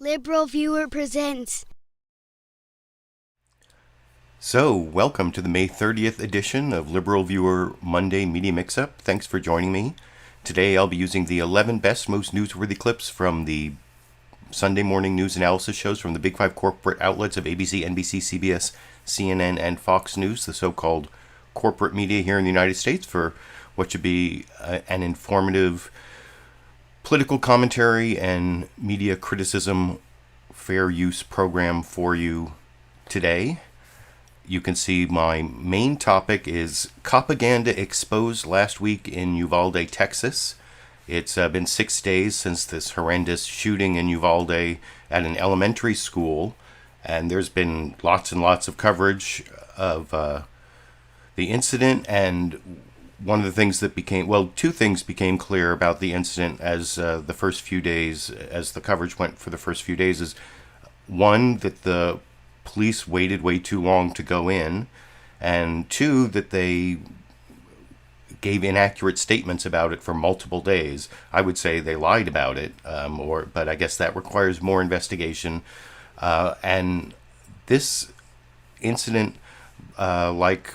LiberalViewer presents. So, welcome to the May 30th edition of LiberalViewer Monday Media Mixup. Thanks for joining me. Today I'll be using the 11 best, most newsworthy clips from the Sunday morning news analysis shows from the Big Five corporate outlets of ABC, NBC, CBS, CNN, and Fox News, the so-called corporate media here in the United States, for what should be an informative political commentary and media criticism fair use program for you today. You can see my main topic is Copaganda exposed last week in Uvalde, Texas. It's been 6 days since this horrendous shooting in Uvalde at an elementary school, and there's been lots and lots of coverage of the incident. And one of the things that two things became clear about the incident as the coverage went for the first few days is, one, that the police waited way too long to go in, and two, that they gave inaccurate statements about it for multiple days. I would say they lied about it, but I guess that requires more investigation. And this incident, like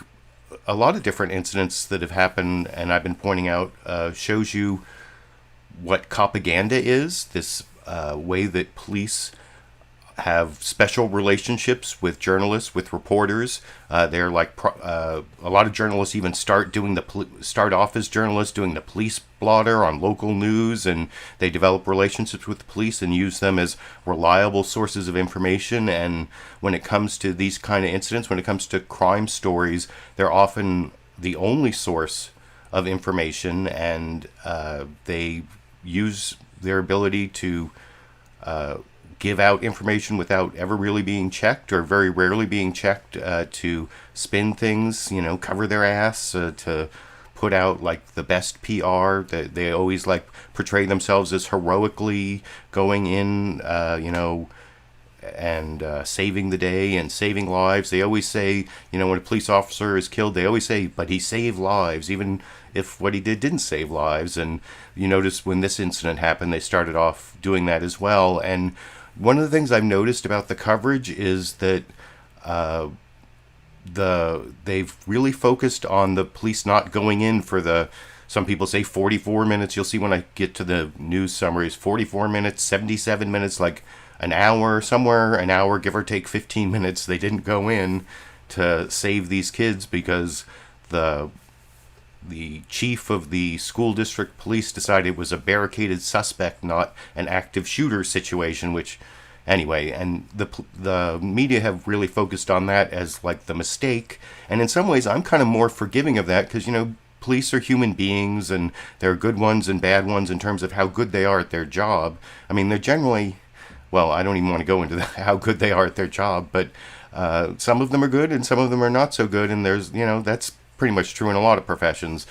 a lot of different incidents that have happened and I've been pointing out, shows you what Copaganda is, this way that police have special relationships with journalists, with reporters. They're like a lot of journalists even start off as journalists doing the police blotter on local news, and they develop relationships with the police and use them as reliable sources of information. And when it comes to these kind of incidents, when it comes to crime stories, they're often the only source of information, and they use their ability to give out information without ever really being checked, or very rarely being checked, to spin things, cover their ass, to put out like the best PR. They always like portray themselves as heroically going in, and saving the day and saving lives. They always say, when a police officer is killed, they always say, but he saved lives, even if what he didn't save lives. And you notice when this incident happened, they started off doing that as well. And one of the things I've noticed about the coverage is that they've really focused on the police not going in for some people say 44 minutes. You'll see when I get to the news summaries, 44 minutes, 77 minutes, like an hour, somewhere an hour, give or take 15 minutes. They didn't go in to save these kids because the chief of the school district police decided it was a barricaded suspect, not an active shooter situation, which anyway, and the media have really focused on that as like the mistake. And in some ways I'm kind of more forgiving of that, because police are human beings, and there are good ones and bad ones in terms of how good they are at their job. I mean, they're generally, well, I don't even want to go into how good they are at their job, but some of them are good and some of them are not so good, and there's that's pretty much true in a lot of professions.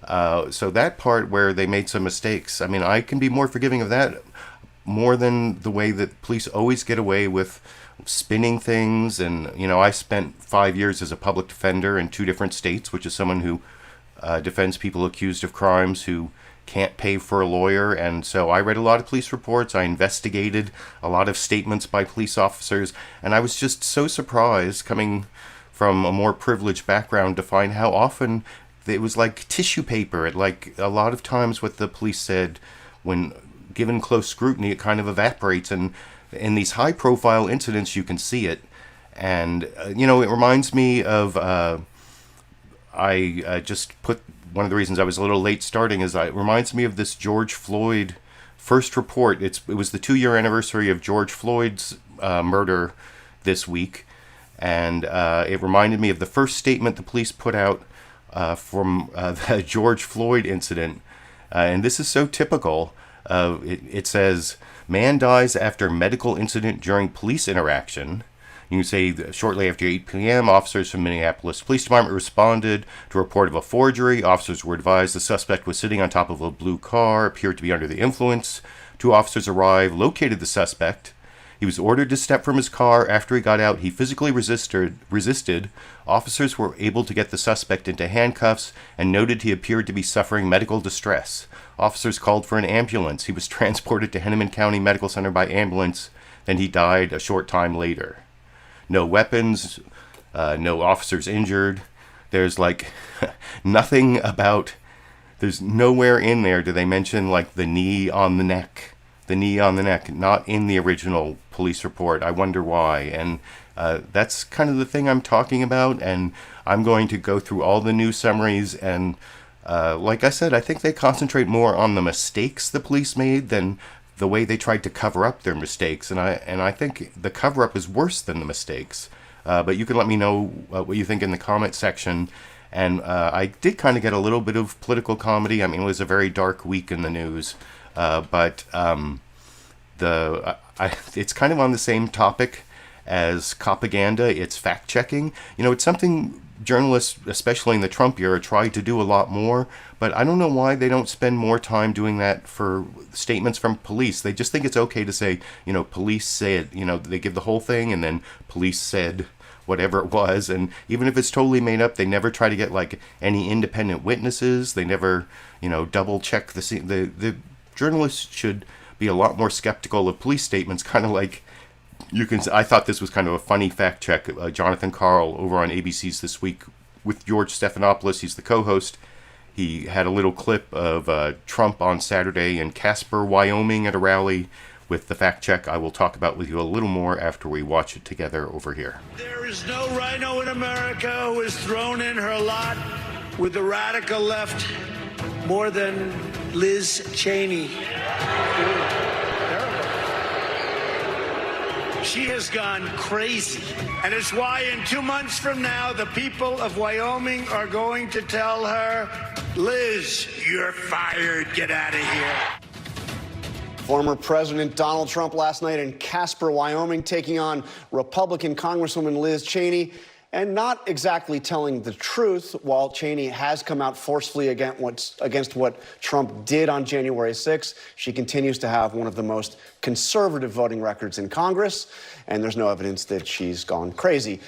So that part where they made some mistakes, I mean, I can be more forgiving of that more than the way that police always get away with spinning things. And, I spent 5 years as a public defender in 2 different states, which is someone who defends people accused of crimes who can't pay for a lawyer. And so I read a lot of police reports. I investigated a lot of statements by police officers. And I was just so surprised, coming from a more privileged background, to find how often it was like tissue paper. Like a lot of times what the police said, when given close scrutiny, it kind of evaporates. And in these high profile incidents, you can see it. And, it reminds me of, I just put, one of the reasons I was a little late starting is it reminds me of this George Floyd first report. It was the 2-year anniversary of George Floyd's murder this week. And it reminded me of the first statement the police put out from the George Floyd incident. And this is so typical. It says, "Man dies after medical incident during police interaction." You say, shortly after 8 p.m., officers from Minneapolis Police Department responded to a report of a forgery. Officers were advised the suspect was sitting on top of a blue car, appeared to be under the influence. 2 officers arrived, located the suspect. He was ordered to step from his car. After he got out, he physically resisted. Officers were able to get the suspect into handcuffs and noted he appeared to be suffering medical distress. Officers called for an ambulance. He was transported to Hennepin County Medical Center by ambulance. Then he died a short time later. No weapons, no officers injured. There's like nothing about, there's nowhere in there do they mention like the knee on the neck. The knee on the neck, not in the original police report. I wonder why. And that's kind of the thing I'm talking about. And I'm going to go through all the news summaries. And like I said, I think they concentrate more on the mistakes the police made than the way they tried to cover up their mistakes. And I think the cover-up is worse than the mistakes. But you can let me know what you think in the comment section. And I did kind of get a little bit of political comedy. I mean, it was a very dark week in the news. But it's kind of on the same topic as Copaganda. It's fact-checking. You know, it's something journalists, especially in the Trump era, tried to do a lot more. But I don't know why they don't spend more time doing that for statements from police. They just think it's okay to say, you know, police said, you know, they give the whole thing and then police said whatever it was. And even if it's totally made up, they never try to get like any independent witnesses. They never, you know, double check the scene. The journalists should be a lot more skeptical of police statements, kind of like I thought this was kind of a funny fact check. Jon Karl over on ABC's This Week with George Stephanopoulos, he's the co-host. He had a little clip of Trump on Saturday in Casper, Wyoming at a rally with the fact check I will talk about with you a little more after we watch it together over here. There is no rhino in America who has thrown in her lot with the radical left more than Liz Cheney. She has gone crazy. And it's why in 2 months from now, the people of Wyoming are going to tell her, Liz, you're fired. Get out of here. Former President Donald Trump last night in Casper, Wyoming, taking on Republican Congresswoman Liz Cheney, and not exactly telling the truth. While Cheney has come out forcefully against what Trump did on January 6th, she continues to have one of the most conservative voting records in Congress, and there's no evidence that she's gone crazy.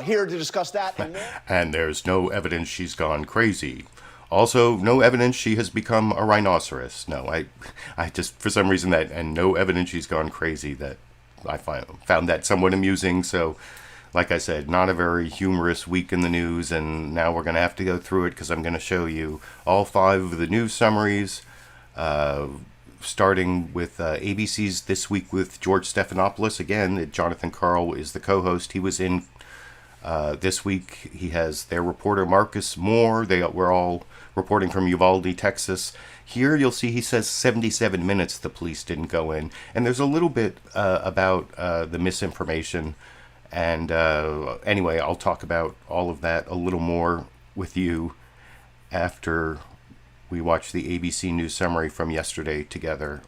Here to discuss that and more. And there's no evidence she's gone crazy. Also, no evidence she has become a rhinoceros. No, I just, for some reason, and no evidence she's gone crazy, that I found that somewhat amusing. So, like I said, not a very humorous week in the news, and now we're going to have to go through it because I'm going to show you all 5 of the news summaries, starting with ABC's This Week with George Stephanopoulos. Again, Jon Karl is the co-host. He was in this week. He has their reporter Marcus Moore. We're all reporting from Uvalde, Texas. Here you'll see he says 77 minutes the police didn't go in, and there's a little bit about the misinformation. And anyway, I'll talk about all of that a little more with you after we watch the ABC News summary from yesterday together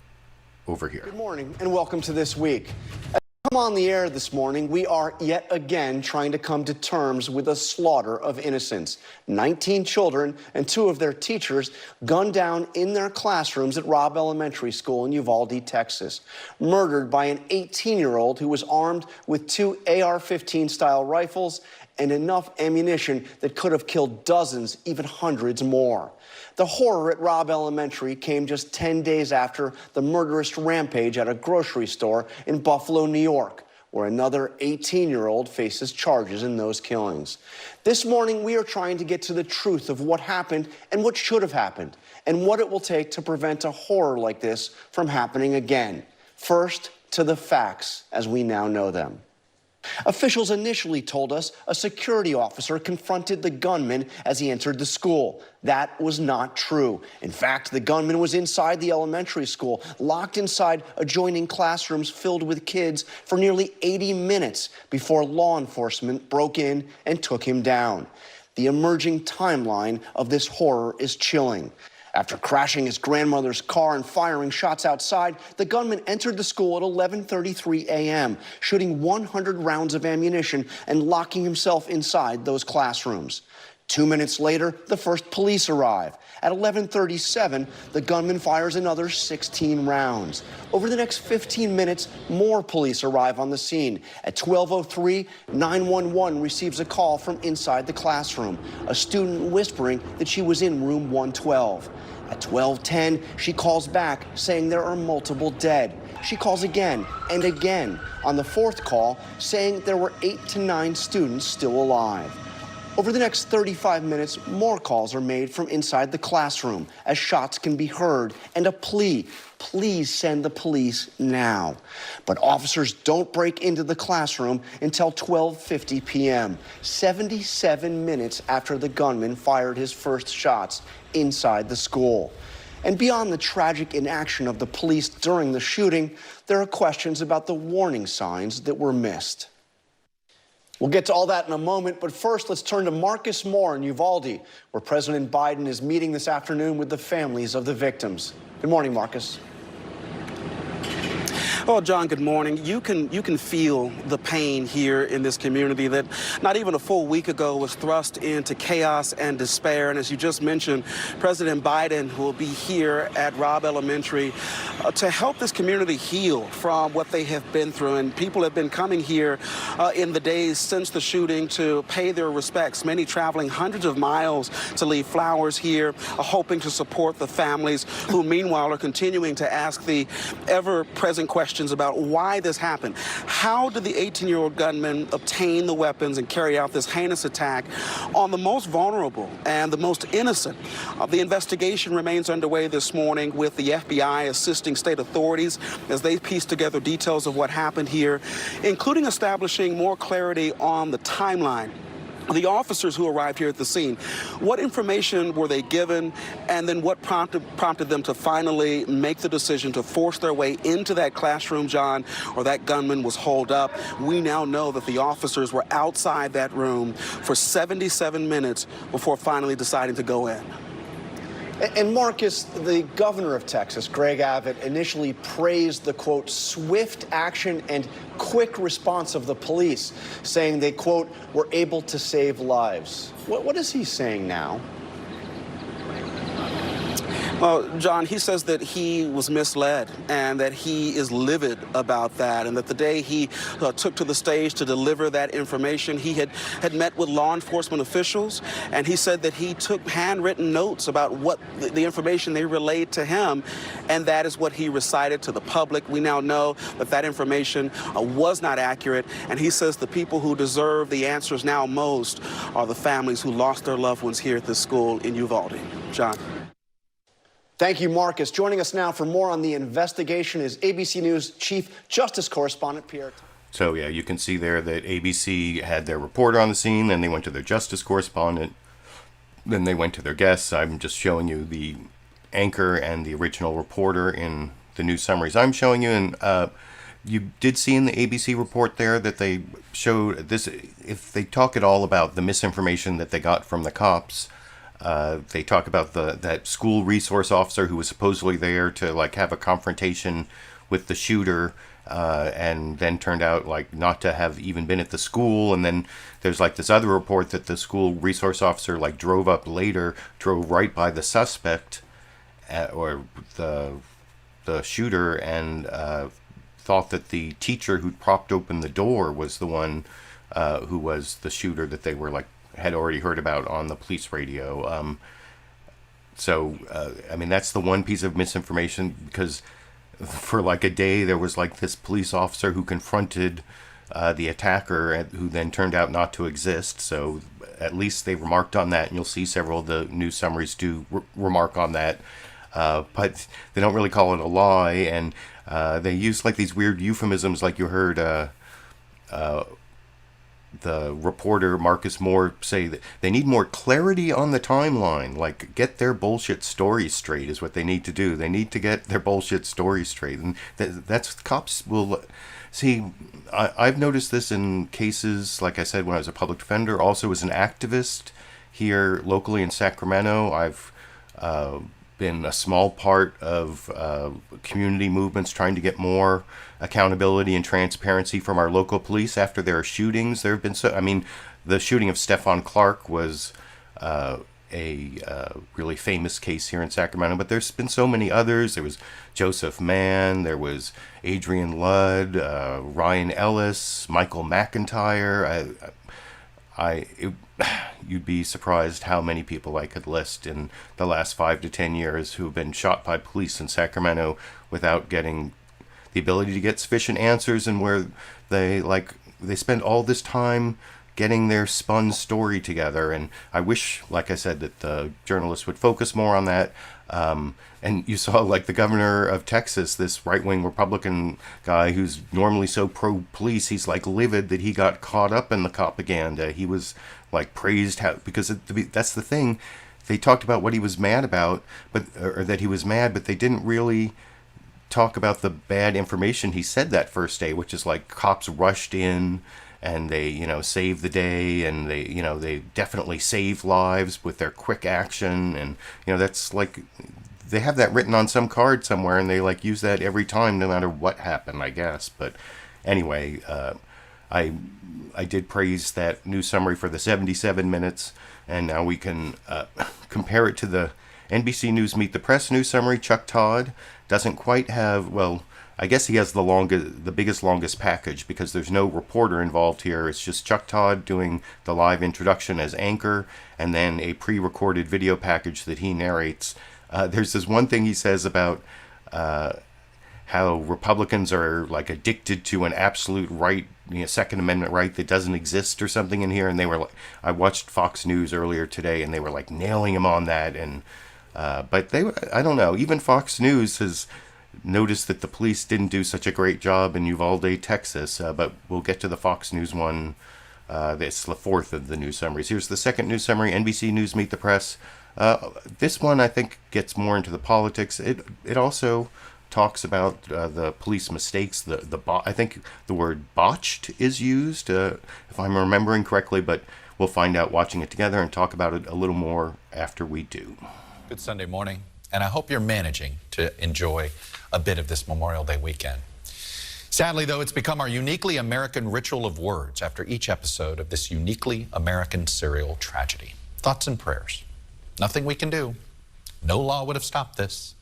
over here. Good morning and welcome to This Week. As we come on the air this morning, we are yet again trying to come to terms with a slaughter of innocents. 19 children and 2 of their teachers gunned down in their classrooms at Robb Elementary School in Uvalde, Texas. Murdered by an 18-year-old who was armed with 2 AR-15 style rifles and enough ammunition that could have killed dozens, even hundreds more. The horror at Robb Elementary came just 10 days after the murderous rampage at a grocery store in Buffalo, New York, where another 18-year-old faces charges in those killings. This morning, we are trying to get to the truth of what happened and what should have happened, and what it will take to prevent a horror like this from happening again. First, to the facts as we now know them. Officials initially told us a security officer confronted the gunman as he entered the school. That was not true. In fact, the gunman was inside the elementary school, locked inside adjoining classrooms filled with kids for nearly 80 minutes before law enforcement broke in and took him down. The emerging timeline of this horror is chilling. After crashing his grandmother's car and firing shots outside, the gunman entered the school at 11:33 a.m., shooting 100 rounds of ammunition and locking himself inside those classrooms. 2 minutes later, the first police arrive. At 11:37, the gunman fires another 16 rounds. Over the next 15 minutes, more police arrive on the scene. At 12:03, 911 receives a call from inside the classroom, a student whispering that she was in room 112. At 12:10, she calls back saying there are multiple dead. She calls again and again on the fourth call, saying there were 8 to 9 students still alive. Over the next 35 minutes, more calls are made from inside the classroom as shots can be heard and a plea, please send the police now. But officers don't break into the classroom until 12:50 p.m., 77 minutes after the gunman fired his first shots inside the school. And beyond the tragic inaction of the police during the shooting, there are questions about the warning signs that were missed. We'll get to all that in a moment, but first let's turn to Marcus Moore in Uvalde, where President Biden is meeting this afternoon with the families of the victims. Good morning, Marcus. Well, John, good morning. You can feel the pain here in this community that not even a full week ago was thrust into chaos and despair. And as you just mentioned, President Biden will be here at Robb Elementary to help this community heal from what they have been through. And people have been coming here in the days since the shooting to pay their respects, many traveling hundreds of miles to leave flowers here, hoping to support the families who meanwhile are continuing to ask the ever-present questions about why this happened. How did the 18-year-old gunman obtain the weapons and carry out this heinous attack on the most vulnerable and the most innocent? The investigation remains underway this morning with the FBI assisting state authorities as they piece together details of what happened here, including establishing more clarity on the timeline. The officers who arrived here at the scene, what information were they given, and then what prompted them to finally make the decision to force their way into that classroom, John, or that gunman was holed up? We now know that the officers were outside that room for 77 minutes before finally deciding to go in. And Marcus, the governor of Texas, Greg Abbott, initially praised the, quote, swift action and quick response of the police, saying they, quote, were able to save lives. What is he saying now? Well, John, he says that he was misled and that he is livid about that, and that the day he took to the stage to deliver that information, he had met with law enforcement officials, and he said that he took handwritten notes about what the information they relayed to him, and that is what he recited to the public. We now know that that information was not accurate, and he says the people who deserve the answers now most are the families who lost their loved ones here at this school in Uvalde. John. Thank you, Marcus. Joining us now for more on the investigation is ABC News Chief Justice Correspondent Pierre. So, yeah, you can see there that ABC had their reporter on the scene, then they went to their justice correspondent, then they went to their guests. I'm just showing you the anchor and the original reporter in the news summaries I'm showing you. And you did see in the ABC report there that they showed this, if they talk at all about the misinformation that they got from the cops. They talk about that school resource officer who was supposedly there to like have a confrontation with the shooter, and then turned out like not to have even been at the school. And then there's like this other report that the school resource officer like drove right by the suspect, or the shooter, and thought that the teacher who'd propped open the door was the one who was the shooter that they were like had already heard about on the police radio. I mean, that's the one piece of misinformation, because for like a day there was like this police officer who confronted the attacker, who then turned out not to exist. So at least they remarked on that, and you'll see several of the news summaries do remark on that. But they don't really call it a lie, and they use like these weird euphemisms, like you heard the reporter Marcus Moore say that they need more clarity on the timeline. Like, get their bullshit story straight is what they need to do. They need to get their bullshit story straight, and that's cops will see. I've noticed this in cases, like I said, when I was a public defender, also as an activist here locally in Sacramento. I've been a small part of community movements trying to get more accountability and transparency from our local police after there are shootings. There have been the shooting of Stephon Clark was a really famous case here in Sacramento, but there's been so many others. There was Joseph Mann, there was Adrian Ludd, Ryan Ellis, Michael McIntyre. You'd be surprised how many people I could list in the last 5 to 10 years who have been shot by police in Sacramento without getting the ability to get sufficient answers, and where they spend all this time getting their spun story together. And I wish, like I said, that the journalists would focus more on that. And you saw, like, the governor of Texas, this right-wing Republican guy who's normally so pro-police, he's like livid that he got caught up in the Copaganda. He was like praised because that's the thing. They talked about what he was mad about, or that he was mad, but they didn't really talk about the bad information he said that first day, which is like cops rushed in and they, saved the day, and they definitely saved lives with their quick action. And, that's like, they have that written on some card somewhere, and they like use that every time, no matter what happened, I guess. But anyway, I did praise that news summary for the 77 minutes, and now we can compare it to the NBC News Meet the Press news summary. Chuck Todd doesn't quite have, well, I guess he has the biggest, longest package, because there's no reporter involved here. It's just Chuck Todd doing the live introduction as anchor, and then a pre-recorded video package that he narrates. There's this one thing he says about how Republicans are like addicted to an absolute right, Second Amendment right that doesn't exist or something in here. And they were like, I watched Fox News earlier today, and they were like nailing him on that. And but I don't know, even Fox News has noticed that the police didn't do such a great job in Uvalde, Texas. But we'll get to the Fox News one. It's the fourth of the news summaries. Here's the second news summary, NBC News Meet the Press. This one, I think, gets more into the politics. It also talks about the police mistakes. I think the word botched is used, if I'm remembering correctly, but we'll find out watching it together and talk about it a little more after we do. Good Sunday morning, and I hope you're managing to enjoy a bit of this Memorial Day weekend. Sadly, though, it's become our uniquely American ritual of words after each episode of this uniquely American serial tragedy. Thoughts and prayers. Nothing we can do. No law would have stopped this.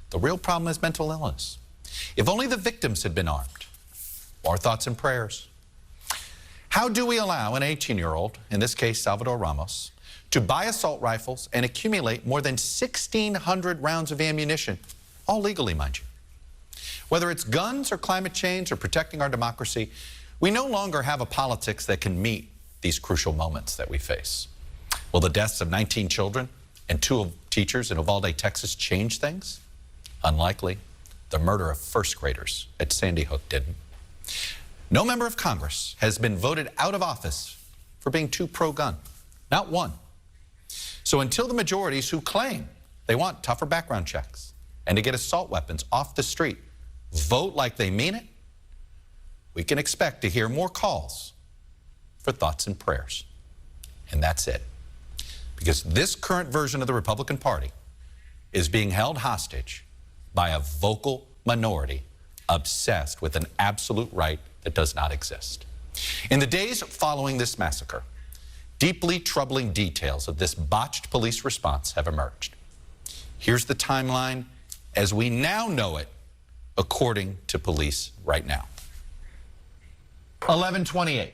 The real problem is mental illness. If only the victims had been armed. More thoughts and prayers. How do we allow an 18-year-old, in this case Salvador Ramos, to buy assault rifles and accumulate more than 1,600 rounds of ammunition, all legally, mind you? Whether it's guns or climate change or protecting our democracy, we no longer have a politics that can meet these crucial moments that we face. Will the deaths of 19 children and 2 teachers in Uvalde, Texas change things? Unlikely. The murder of first graders at Sandy Hook didn't. No member of Congress has been voted out of office for being too pro-gun. Not one. So until the majorities who claim they want tougher background checks and to get assault weapons off the street vote like they mean it, we can expect to hear more calls for thoughts and prayers. And that's it. Because this current version of the Republican Party is being held hostage by a vocal minority obsessed with an absolute right that does not exist. In the days following this massacre, deeply troubling details of this botched police response have emerged. Here's the timeline as we now know it, according to police right now. 11:28.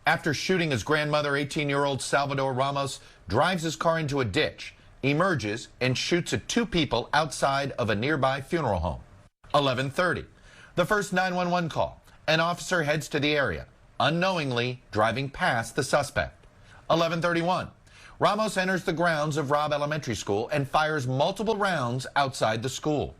After shooting his grandmother, 18-year-old Salvador Ramos drives his car into a ditch, emerges, and shoots at 2 people outside of a nearby funeral home. 11:30. The first 911 call. An officer heads to the area, unknowingly driving past the suspect. 11:31. Ramos enters the grounds of Robb Elementary School and fires multiple rounds outside the school.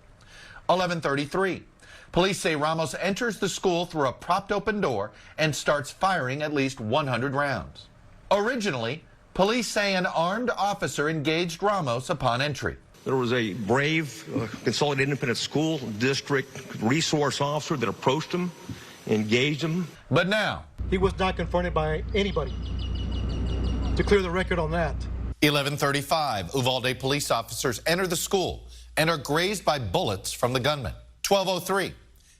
11:33. Police say Ramos enters the school through a propped open door and starts firing at least 100 rounds. Originally, police say an armed officer engaged Ramos upon entry. There was a brave Consolidated Independent School District resource officer that approached him, engaged him. But now, he was not confronted by anybody. To clear the record on that. 11:35, Uvalde police officers enter the school and are grazed by bullets from the gunman. 12:03,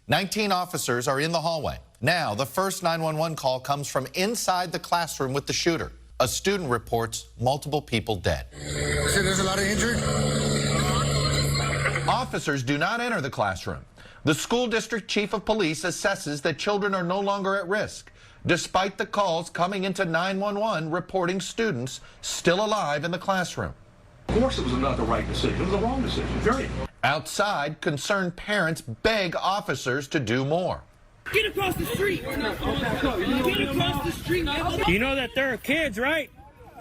19 officers are in the hallway. Now, the first 911 call comes from inside the classroom with the shooter. A student reports multiple people dead. So there's a lot of injured? Officers do not enter the classroom. The school district chief of police assesses that children are no longer at risk, despite the calls coming into 911 reporting students still alive in the classroom. Of course it was not the right decision. It was the wrong decision, period. Outside, concerned parents beg officers to do more. Get across the street! Get across the street! You know that there are kids, right?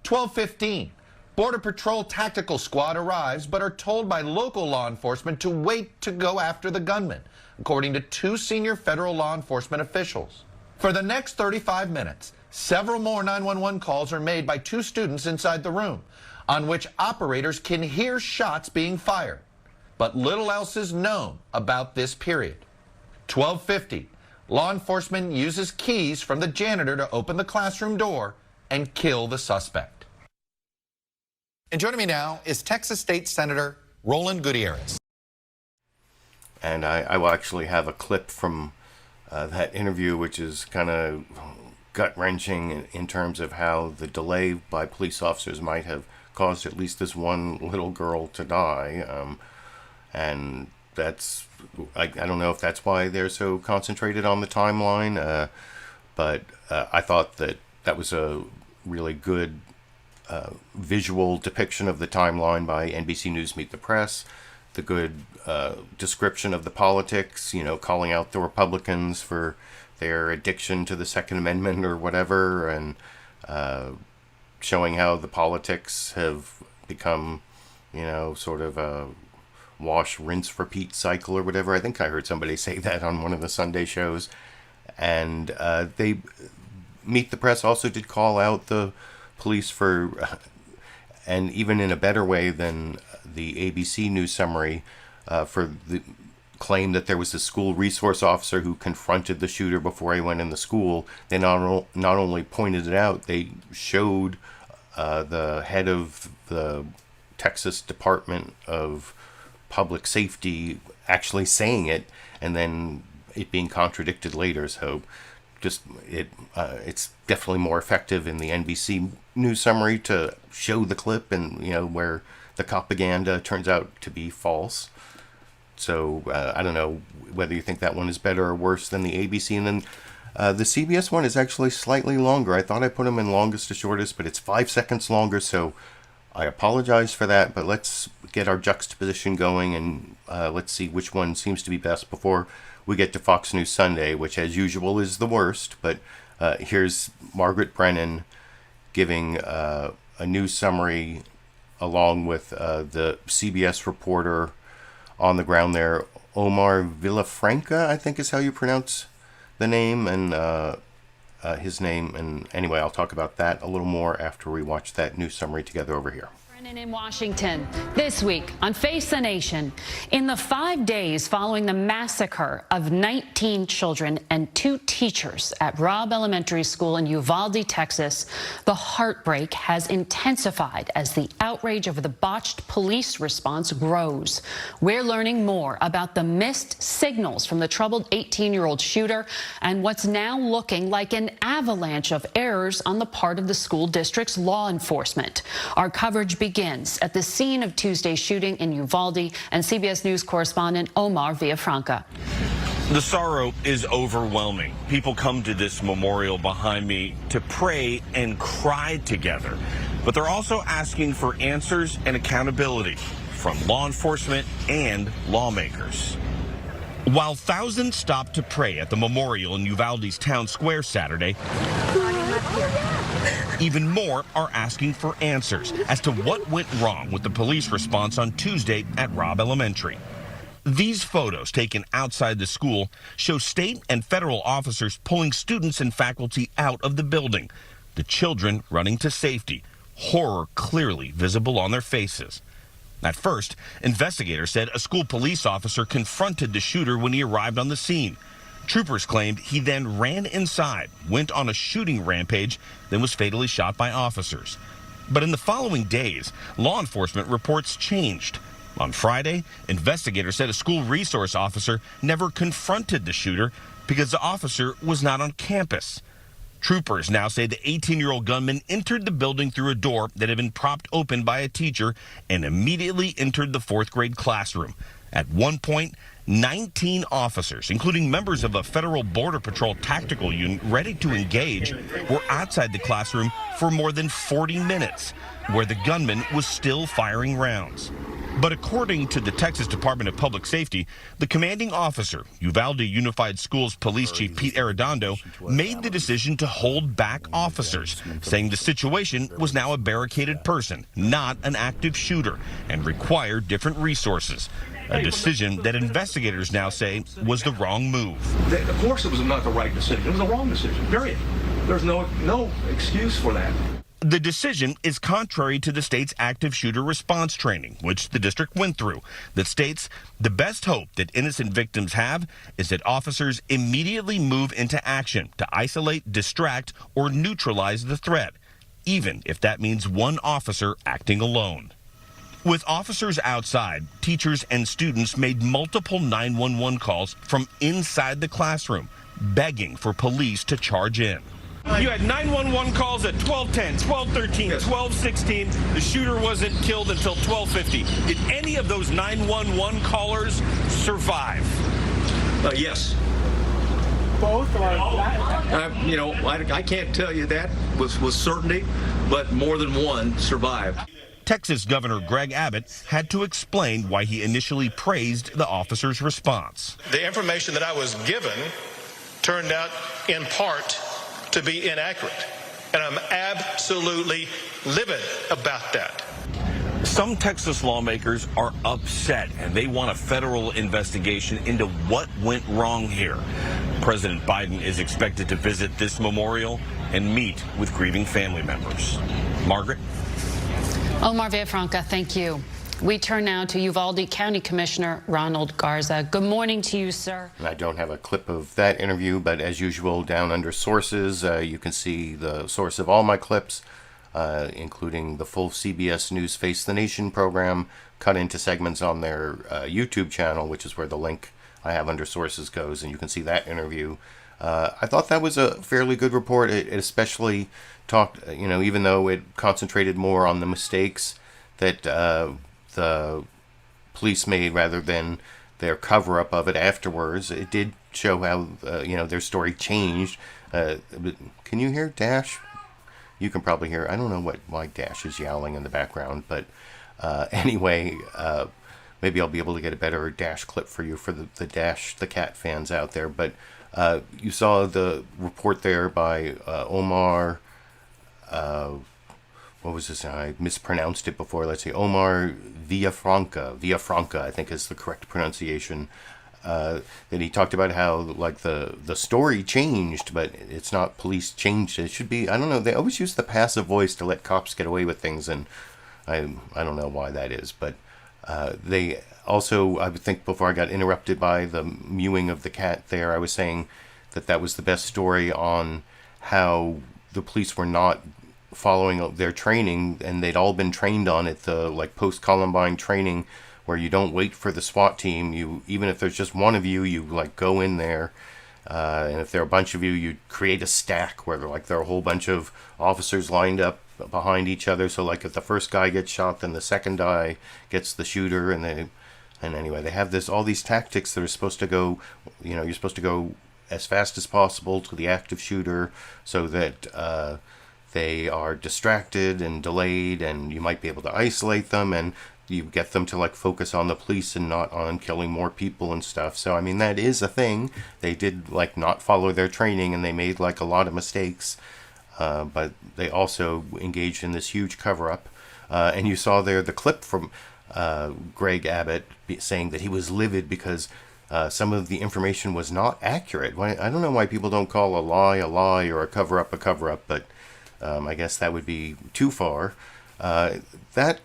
12:15. Border Patrol Tactical Squad arrives but are told by local law enforcement to wait to go after the gunman, according to 2 senior federal law enforcement officials. For the next 35 minutes, several more 911 calls are made by 2 students inside the room, on which operators can hear shots being fired. But little else is known about this period. 12:50. Law enforcement uses keys from the janitor to open the classroom door and kill the suspect. And joining me now is Texas State Senator Roland Gutierrez. And I will actually have a clip from that interview, which is kind of gut-wrenching in terms of how the delay by police officers might have caused at least this one little girl to die. And that's, I don't know if that's why they're so concentrated on the timeline, but I thought that that was a really good visual depiction of the timeline by NBC News Meet the Press, the good description of the politics, you know, calling out the Republicans for their addiction to the Second Amendment or whatever, and showing how the politics have become, you know, sort of a wash, rinse, repeat cycle or whatever. I think I heard somebody say that on one of the Sunday shows. And they Meet the Press also did call out the police for, and even in a better way than the ABC News summary, for the claim that there was a school resource officer who confronted the shooter before he went in the school. They not only pointed it out, they showed the head of the Texas Department of Public Safety actually saying it, and then it being contradicted later. So just it's definitely more effective in the NBC News summary to show the clip, and you know, where the Copaganda turns out to be false. So I don't know whether you think that one is better or worse than the ABC. And then the CBS one is actually slightly longer. I thought I put them in longest to shortest, but it's 5 seconds longer, so I apologize for that. But let's get our juxtaposition going, and let's see which one seems to be best before we get to Fox News Sunday, which as usual is the worst. But here's Margaret Brennan giving a news summary along with the CBS reporter on the ground there, Omar Villafranca, I think is how you pronounce the name, and his name. And anyway, I'll talk about that a little more after we watch that news summary together over here. In Washington this week on Face the Nation, in the 5 days following the massacre of 19 children and 2 teachers at Robb Elementary School in Uvalde, Texas, the heartbreak has intensified as the outrage over the botched police response grows. We're learning more about the missed signals from the troubled 18-year-old shooter and what's now looking like an avalanche of errors on the part of the school district's law enforcement. Our coverage begins at the scene of Tuesday's shooting in Uvalde, and CBS News correspondent Omar Villafranca. The sorrow is overwhelming. People come to this memorial behind me to pray and cry together, but they're also asking for answers and accountability from law enforcement and lawmakers. While thousands stopped to pray at the memorial in Uvalde's town square Saturday, even more are asking for answers as to what went wrong with the police response on Tuesday at Robb Elementary. These photos taken outside the school show state and federal officers pulling students and faculty out of the building, the children running to safety, horror clearly visible on their faces. At first, investigators said a school police officer confronted the shooter when he arrived on the scene. Troopers claimed he then ran inside, went on a shooting rampage, then was fatally shot by officers. But in the following days, law enforcement reports changed. On Friday, investigators said a school resource officer never confronted the shooter because the officer was not on campus. Troopers now say the 18-year-old gunman entered the building through a door that had been propped open by a teacher and immediately entered the fourth grade classroom. At one point, 19 officers, including members of a Federal Border Patrol tactical unit ready to engage, were outside the classroom for more than 40 minutes, where the gunman was still firing rounds. But according to the Texas Department of Public Safety, the commanding officer, Uvalde Unified Schools Police Chief Pete Arredondo, made the decision to hold back officers, saying the situation was now a barricaded person, not an active shooter, and required different resources. A decision that investigators now say was the wrong move. Of course it was not the right decision. It was the wrong decision, period. There's no excuse for that. The decision is contrary to the state's active shooter response training, which the district went through, that states the best hope that innocent victims have is that officers immediately move into action to isolate, distract, or neutralize the threat, even if that means one officer acting alone. With officers outside, teachers and students made multiple 911 calls from inside the classroom, begging for police to charge in. You had 911 calls at 12:10, 12:13, 12:16. The shooter wasn't killed until 12:50. Did any of those 911 callers survive? Yes. Both or I can't tell you that with certainty, but more than one survived. Texas Governor Greg Abbott had to explain why he initially praised the officer's response. The information that I was given turned out in part to be inaccurate, and I'm absolutely livid about that. Some Texas lawmakers are upset, and they want a federal investigation into what went wrong here. President Biden is expected to visit this memorial and meet with grieving family members. Margaret? Omar Villafranca, thank you. We turn now to Uvalde County Commissioner Ronald Garza. Good morning to you, sir. I don't have a clip of that interview, but as usual, down under sources, you can see the source of all my clips, including the full CBS News Face the Nation program, cut into segments on their YouTube channel, which is where the link I have under sources goes, and you can see that interview. I thought that was a fairly good report. It especially talked, even though it concentrated more on the mistakes that the police made rather than their cover-up of it afterwards, it did show how, their story changed. Can you hear Dash? You can probably hear. I don't know why Dash is yowling in the background, but anyway, maybe I'll be able to get a better Dash clip for you for the Dash, the cat fans out there. But you saw the report there by Omar. What was this? I mispronounced it before. Let's see, Omar Villafranca, I think is the correct pronunciation. That he talked about how the story changed, but it's not police changed. It should be, I don't know. They always use the passive voice to let cops get away with things, and I don't know why that is. But they also, I would think, before I got interrupted by the mewing of the cat there, I was saying that was the best story on how the police were not following their training, and they'd all been trained on it, the post-Columbine training, where you don't wait for the SWAT team. You, even if there's just one of you, you go in there, and if there are a bunch of you, you create a stack where there are a whole bunch of officers lined up behind each other. So if the first guy gets shot, then the second guy gets the shooter, and anyway, they have all these tactics that are supposed to go, you're supposed to go as fast as possible to the active shooter so that they are distracted and delayed, and you might be able to isolate them, and you get them to focus on the police and not on killing more people and stuff. So I mean, that is a thing. They did not follow their training, and they made a lot of mistakes, but they also engaged in this huge cover-up. And you saw there the clip from Greg Abbott saying that he was livid because some of the information was not accurate. I don't know why people don't call a lie or a cover-up, but I guess that would be too far. That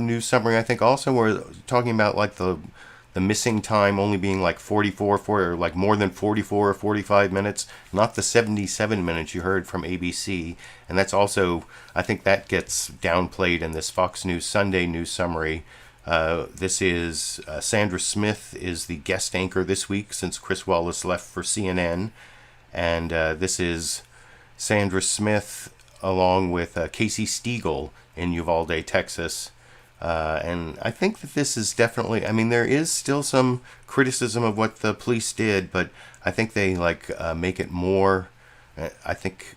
news summary, I think, also were talking about the missing time only being 44 or more than 44 or 45 minutes, not the 77 minutes you heard from ABC. And that's also, I think that gets downplayed in this Fox News Sunday news summary. This is Sandra Smith is the guest anchor this week since Chris Wallace left for CNN, and this is Sandra Smith along with Casey Stegall in Uvalde, Texas. And I think that this is definitely, I mean, there is still some criticism of what the police did, but I think they make it more, I think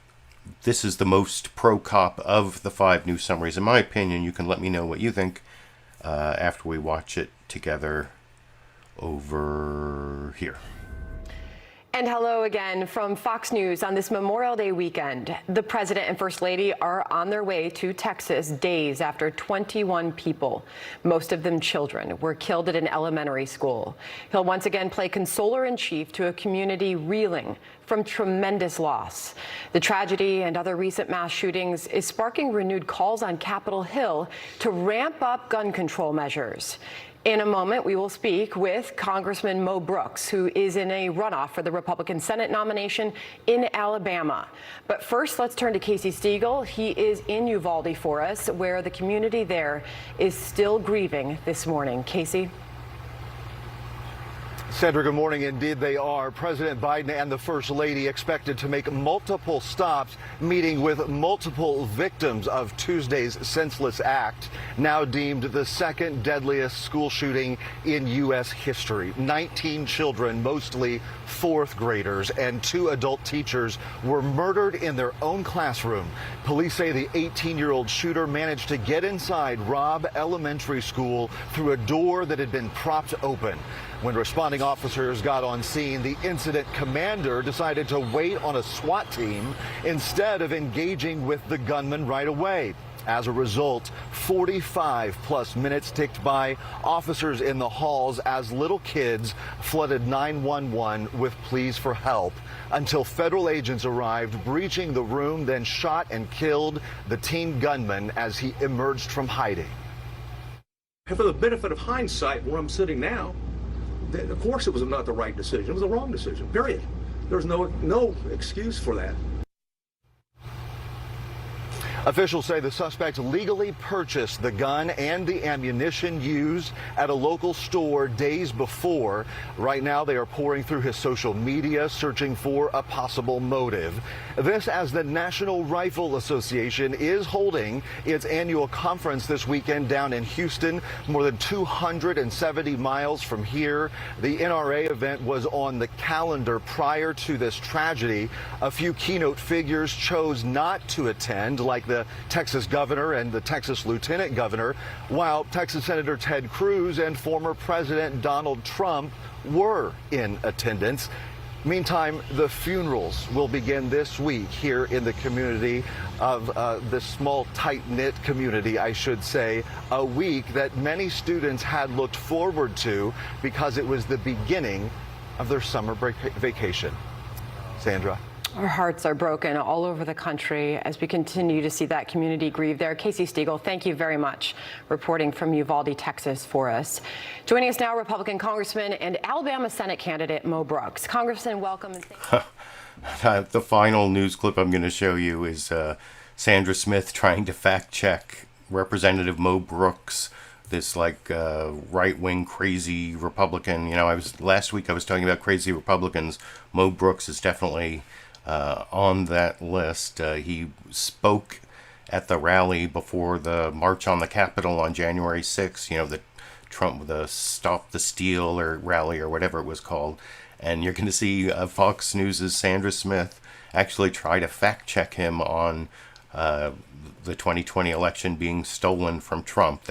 this is the most pro-cop of the 5 news summaries. In my opinion, you can let me know what you think after we watch it together over here. And hello again from Fox News on this Memorial Day weekend. The President and First Lady are on their way to Texas days after 21 people, most of them children, were killed at an elementary school. He'll once again play consoler-in-chief to a community reeling from tremendous loss. The tragedy and other recent mass shootings is sparking renewed calls on Capitol Hill to ramp up gun control measures. In a moment, we will speak with Congressman Mo Brooks, who is in a runoff for the Republican Senate nomination in Alabama. But first, let's turn to Casey Stegall. He is in Uvalde for us, where the community there is still grieving this morning. Casey? Sandra, good morning. Indeed, they are. President Biden and the First Lady expected to make multiple stops, meeting with multiple victims of Tuesday's senseless act, now deemed the second deadliest school shooting in U.S. history. 19 children, mostly 4th graders, and 2 adult teachers were murdered in their own classroom. Police say the 18-year-old shooter managed to get inside Robb Elementary School through a door that had been propped open. When responding officers got on scene, the incident commander decided to wait on a SWAT team instead of engaging with the gunman right away. As a result, 45+ minutes ticked by, officers in the halls as little kids flooded 911 with pleas for help until federal agents arrived, breaching the room, then shot and killed the teen gunman as he emerged from hiding. For the benefit of hindsight, where I'm sitting now, of course it was not the right decision. It was the wrong decision, period. There's no excuse for that. Officials say the suspect legally purchased the gun and the ammunition used at a local store days before. Right now, they are pouring through his social media, searching for a possible motive. This as the National Rifle Association is holding its annual conference this weekend down in Houston, more than 270 miles from here. The NRA event was on the calendar prior to this tragedy. A few keynote figures chose not to attend, like the Texas governor and the Texas lieutenant governor, while Texas Senator Ted Cruz and former President Donald Trump were in attendance. Meantime, the funerals will begin this week here in the community of this small, tight-knit community, I should say, a week that many students had looked forward to because it was the beginning of their summer break vacation. Sandra. Our hearts are broken all over the country as we continue to see that community grieve there. Casey Stegall, thank you very much, reporting from Uvalde, Texas for us. Joining us now, Republican Congressman and Alabama Senate candidate Mo Brooks. Congressman, welcome. And thank you. The final news clip I'm going to show you is Sandra Smith trying to fact-check Representative Mo Brooks, this right-wing crazy Republican. You know, last week I was talking about crazy Republicans. Mo Brooks is definitely on that list. He spoke at the rally before the March on the Capitol on January 6th, you know, the Stop the Steal or rally or whatever it was called. And you're going to see Fox News' Sandra Smith actually try to fact check him on the 2020 election being stolen from Trump.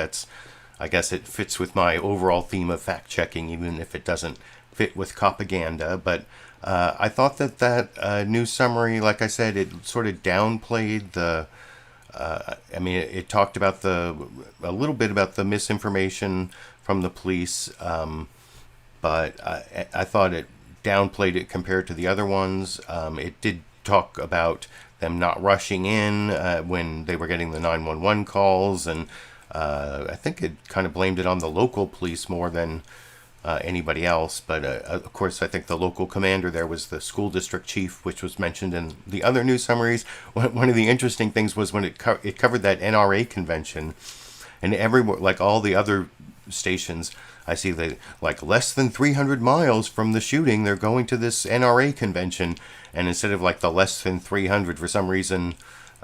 I guess it fits with my overall theme of fact checking, even if it doesn't fit with Copaganda. But I thought that news summary, like I said, it sort of downplayed the, it talked about a little bit about the misinformation from the police, but I thought it downplayed it compared to the other ones. It did talk about them not rushing in when they were getting the 911 calls, and I think it kind of blamed it on the local police more than anybody else. But of course, I think the local commander there was the school district chief, which was mentioned in the other news summaries. One of the interesting things was when it covered that NRA convention, and everyone, like all the other stations, I see that like less than 300 miles from the shooting, they're going to this NRA convention. And instead of like the less than 300, for some reason,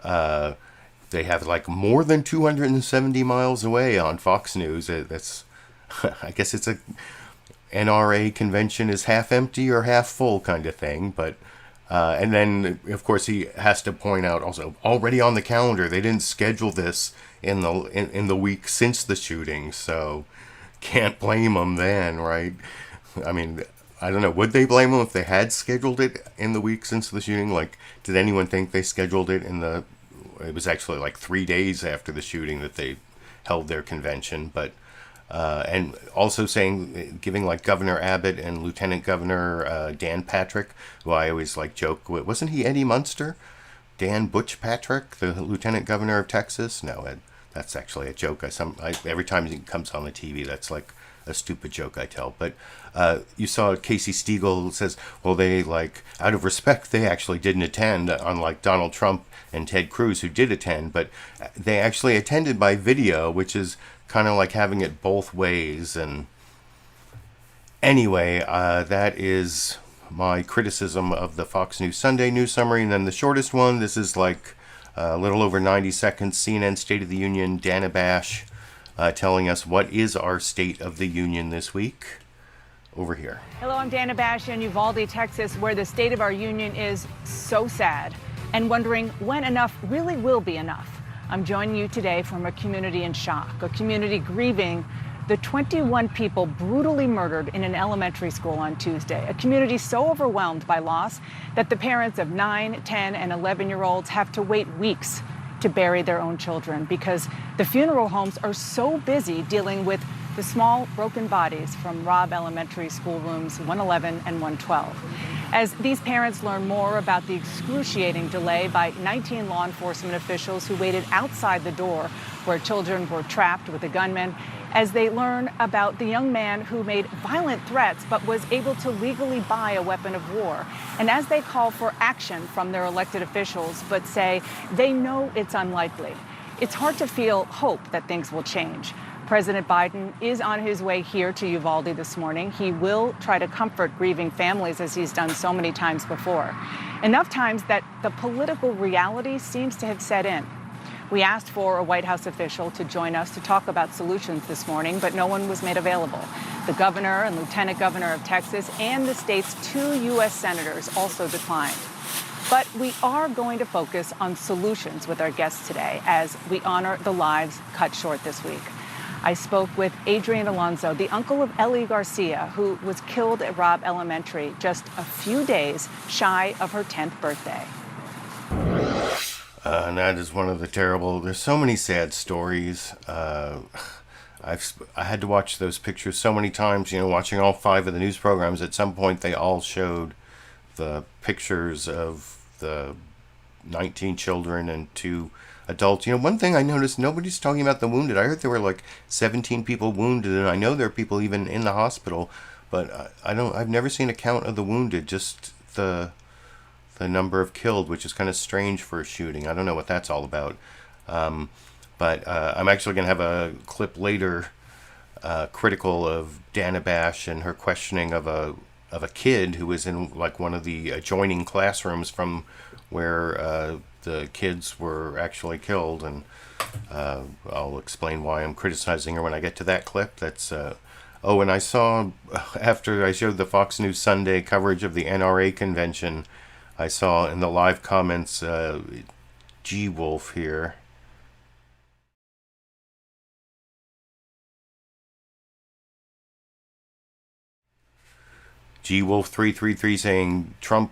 they have like more than 270 miles away on Fox News. That's, I guess it's a NRA convention is half empty or half full kind of thing. But and then of course he has to point out also already on the calendar they didn't schedule this in the week since the shooting, so can't blame them then, right? I mean, I don't know. Would they blame them if they had scheduled it in the week since the shooting? Like, did anyone think they scheduled it it was actually like 3 days after the shooting that they held their convention, but and also giving like Governor Abbott and Lieutenant Governor Dan Patrick, who I always like joke with, wasn't he Eddie Munster? Dan Butch Patrick, the Lieutenant Governor of Texas? No, that's actually a joke. Every time he comes on the TV, that's like a stupid joke I tell. But you saw Casey Stegall says, well, they like out of respect, they actually didn't attend, unlike Donald Trump and Ted Cruz, who did attend, but they actually attended by video, which is kind of like having it both ways. And anyway, that is my criticism of the Fox News Sunday news summary. And then the shortest one, this is like a little over 90 seconds, CNN State of the Union, Dana Bash telling us what is our State of the Union this week. Over here. Hello, I'm Dana Bash in Uvalde, Texas, where the state of our union is so sad and wondering when enough really will be enough. I'm joining you today from a community in shock, a community grieving the 21 people brutally murdered in an elementary school on Tuesday, a community so overwhelmed by loss that the parents of 9, 10, and 11-year-olds have to wait weeks to bury their own children because the funeral homes are so busy dealing with the small broken bodies from Robb Elementary School rooms 111 and 112. As these parents learn more about the excruciating delay by 19 law enforcement officials who waited outside the door where children were trapped with a gunman, as they learn about the young man who made violent threats but was able to legally buy a weapon of war, and as they call for action from their elected officials but say they know it's unlikely, it's hard to feel hope that things will change. President Biden is on his way here to Uvalde this morning. He will try to comfort grieving families as he's done so many times before. Enough times that the political reality seems to have set in. We asked for a White House official to join us to talk about solutions this morning, but no one was made available. The governor and lieutenant governor of Texas and the state's 2 U.S. senators also declined. But we are going to focus on solutions with our guests today as we honor the lives cut short this week. I spoke with Adrian Alonso, the uncle of Ellie Garcia, who was killed at Robb Elementary just a few days shy of her 10th birthday. And that is one of the there's so many sad stories. I had to watch those pictures so many times, watching all 5 of the news programs. At some point, they all showed the pictures of the 19 children and 2 adults. One thing I noticed, nobody's talking about the wounded. I heard there were like 17 people wounded, and I know there are people even in the hospital, but I've never seen a count of the wounded, just the number of killed, which is kind of strange for a shooting. I don't know what that's all about. But I'm actually going to have a clip later critical of Dana Bash and her questioning of a kid who was in like one of the adjoining classrooms from where the kids were actually killed, and I'll explain why I'm criticizing her when I get to that clip. That's and I saw, after I showed the Fox News Sunday coverage of the NRA convention, I saw in the live comments G Wolf here. G Wolf 333 saying Trump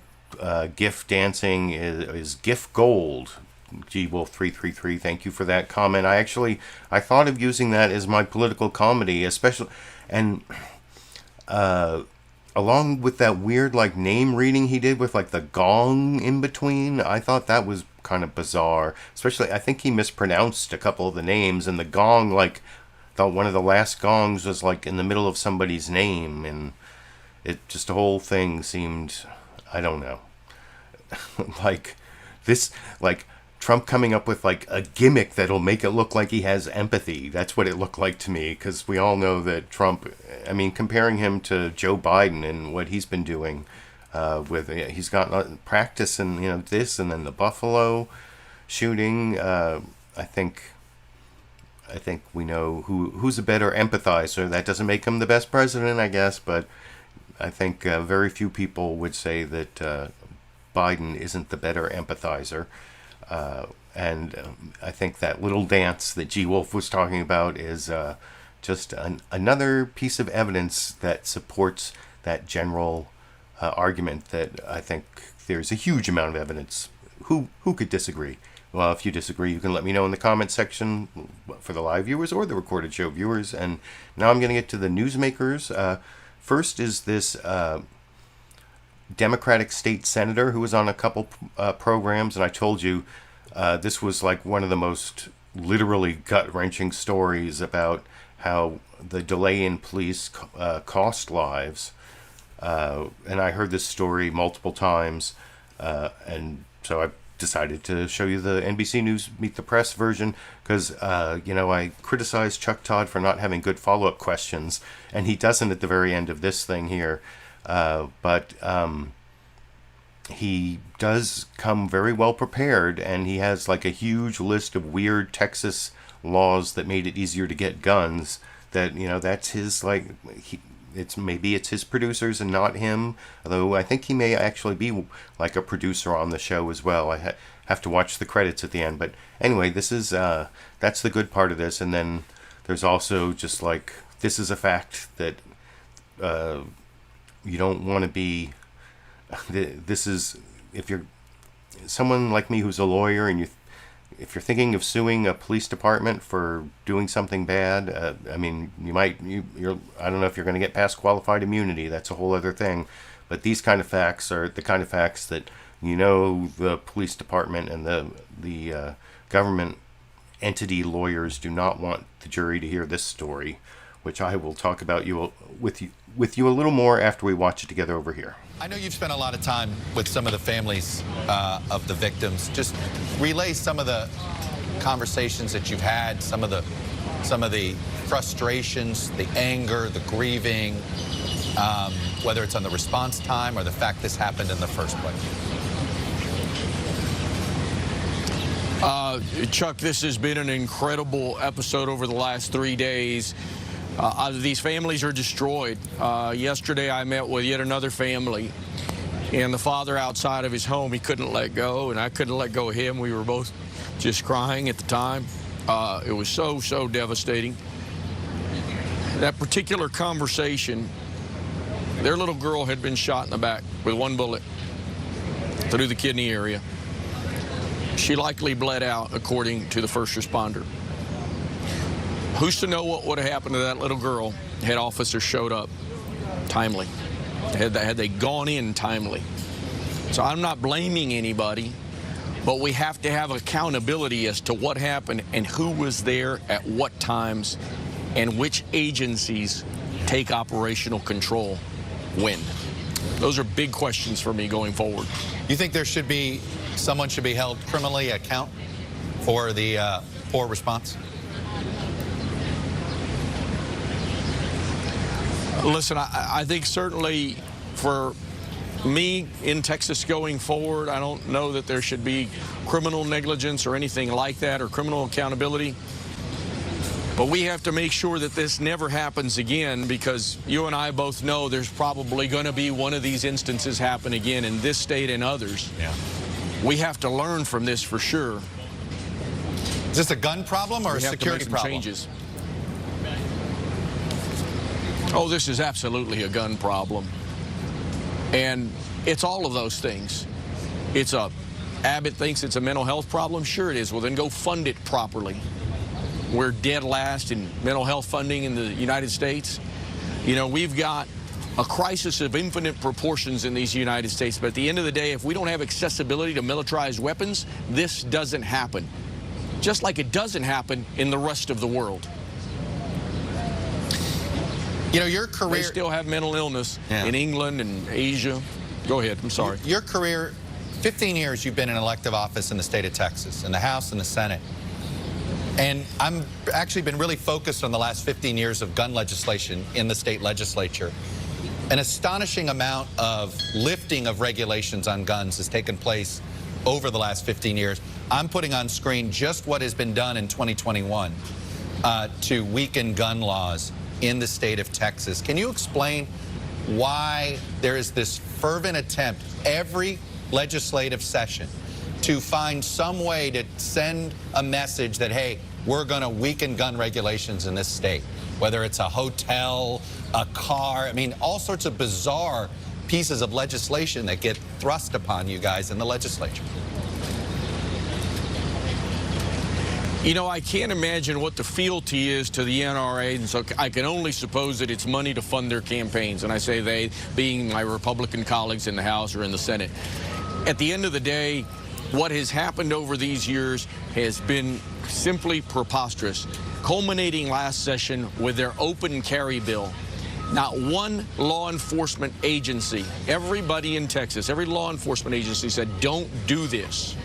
GIF dancing is GIF gold. G Wolf 333, thank you for that comment. I thought of using that as my political comedy, especially, and along with that weird like name reading he did with like the gong in between. I thought that was kind of bizarre. Especially, I think he mispronounced a couple of the names, and the gong, like, thought one of the last gongs was like in the middle of somebody's name, and it just, the whole thing seemed, I don't know, like this, like Trump coming up with like a gimmick that'll make it look like he has empathy. That's what it looked like to me, because we all know that Trump, I mean, comparing him to Joe Biden and what he's been doing he's got practice and, you know, this and then the Buffalo shooting. I think we know who's a better empathizer. That doesn't make him the best president, I guess, but I think very few people would say that Biden isn't the better empathizer. And I think that little dance that G. Wolf was talking about is just another piece of evidence that supports that general argument that I think there's a huge amount of evidence. Who could disagree? Well, if you disagree, you can let me know in the comments section for the live viewers or the recorded show viewers. And now I'm going to get to the newsmakers. First is this Democratic state senator who was on a couple programs, and I told you this was like one of the most literally gut-wrenching stories about how the delay in police cost lives. And I heard this story multiple times, and so I decided to show you the NBC News Meet the Press version because, you know, I criticized Chuck Todd for not having good follow-up questions, and he doesn't at the very end of this thing here. But he does come very well prepared, and he has like a huge list of weird Texas laws that made it easier to get guns. That, you know, that's his, like, maybe it's his producers and not him, although I think he may actually be like a producer on the show as well. I have to watch the credits at the end, but anyway, this is that's the good part of this. And then there's also just like, this is a fact that you don't want to be, this is, if you're someone like me who's a lawyer and if you're thinking of suing a police department for doing something bad, I mean, I don't know if you're going to get past qualified immunity. That's a whole other thing. But these kind of facts are the kind of facts that, you know, the police department and the government entity lawyers do not want the jury to hear this story, which I will talk about with you a little more after we watch it together over here. I know you've spent a lot of time with some of the families of the victims. Just relay some of the conversations that you've had, some of the frustrations, the anger, the grieving, whether it's on the response time or the fact this happened in the first place. Chuck, this has been an incredible episode over the last 3 days. These families are destroyed. Yesterday I met with yet another family, and the father outside of his home, he couldn't let go, and I couldn't let go of him. We were both just crying at the time. It was so devastating. That particular conversation, their little girl had been shot in the back with one bullet through the kidney area. She likely bled out, according to the first responder. Who's to know what would have happened to that little girl had officers showed up timely, had they gone in timely. So I'm not blaming anybody, but we have to have accountability as to what happened and who was there at what times and which agencies take operational control when. Those are big questions for me going forward. You think someone should be held criminally account for the poor response? Listen, I think certainly for me in Texas going forward, I don't know that there should be criminal negligence or anything like that or criminal accountability. But we have to make sure that this never happens again, because you and I both know there's probably going to be one of these instances happen again in this state and others. Yeah. We have to learn from this for sure. Is this a gun problem or a security problem? Changes. Oh, this is absolutely a gun problem. And it's all of those things. Abbott thinks it's a mental health problem. Sure it is. Well, then go fund it properly. We're dead last in mental health funding in the United States. You know, we've got a crisis of infinite proportions in these United States. But at the end of the day, if we don't have accessibility to militarized weapons, this doesn't happen. Just like it doesn't happen in the rest of the world. You know, your career... They still have mental illness in England and Asia. Go ahead, I'm sorry. Your career 15 years you've been in elective office in the state of Texas, in the House and the Senate. And I'm actually been really focused on the last 15 years of gun legislation in the state legislature. An astonishing amount of lifting of regulations on guns has taken place over the last 15 years. I'm putting on screen just what has been done in 2021 to weaken gun laws in the state of Texas. Can you explain why there is this fervent attempt every legislative session to find some way to send a message that, hey, we're going to weaken gun regulations in this state, whether it's a hotel, a car, I mean, all sorts of bizarre pieces of legislation that get thrust upon you guys in the legislature? You know, I can't imagine what the fealty is to the NRA, and so I can only suppose that it's money to fund their campaigns. And I say they, being my Republican colleagues in the House or in the Senate. At the end of the day, what has happened over these years has been simply preposterous, culminating last session with their open carry bill. Not one law enforcement agency, everybody in Texas, every law enforcement agency said, don't do this.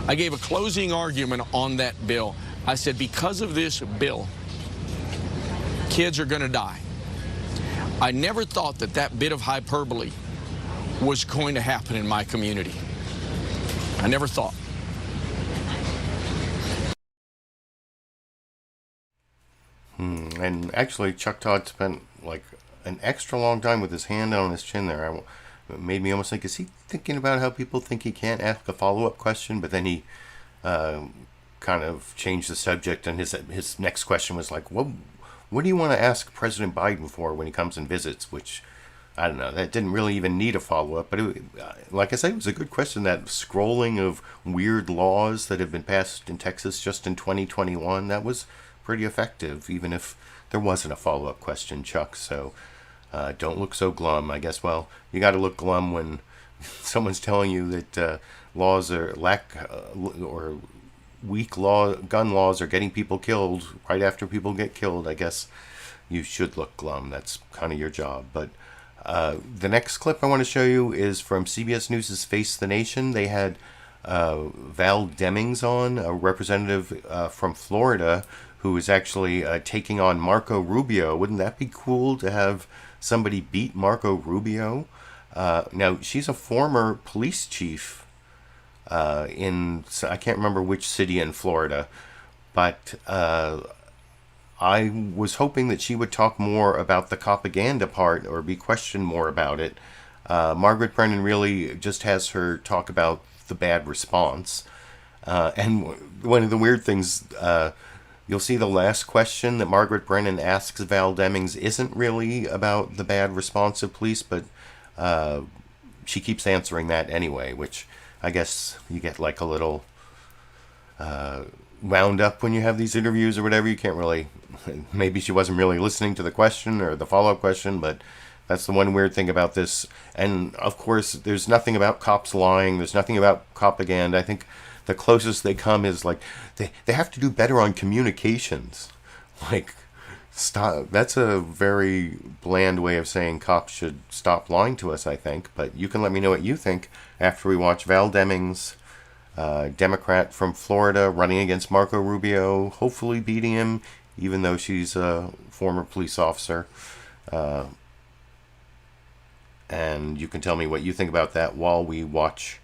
I gave a closing argument on that bill. I said, because of this bill, kids are going to die. I never thought that that bit of hyperbole was going to happen in my community. I never thought. And actually, Chuck Todd spent like an extra long time with his hand on his chin there. It made me almost think, is he thinking about how people think he can't ask a follow-up question? But then he kind of changed the subject, and his next question was like, what do you want to ask President Biden for when he comes and visits? Which, I don't know, that didn't really even need a follow-up. But like I said, it was a good question. That scrolling of weird laws that have been passed in Texas just in 2021, that was pretty effective, even if there wasn't a follow-up question, Chuck. So don't look so glum. I guess, well, you got to look glum when someone's telling you that laws are or weak gun laws are getting people killed right after people get killed. I guess you should look glum. That's kind of your job. But the next clip I want to show you is from CBS News' Face the Nation. They had Val Demings on, a representative from Florida, who is actually taking on Marco Rubio. Wouldn't that be cool to have somebody beat Marco Rubio? Now, she's a former police chief in, I can't remember which city in Florida, but I was hoping that she would talk more about the Copaganda part or be questioned more about it. Margaret Brennan really just has her talk about the bad response. And one of the weird things, you'll see the last question that Margaret Brennan asks Val Demings isn't really about the bad response of police, but she keeps answering that anyway, which I guess you get like a little wound up when you have these interviews or whatever. You can't really, maybe she wasn't really listening to the question or the follow-up question, but that's the one weird thing about this. And of course, there's nothing about cops lying. There's nothing about propaganda. I think the closest they come is like they have to do better on communications. Like, stop. That's a very bland way of saying cops should stop lying to us, I think. But you can let me know what you think after we watch Val Demings, Democrat from Florida, running against Marco Rubio, hopefully beating him, even though she's a former police officer. And you can tell me what you think about that while we watch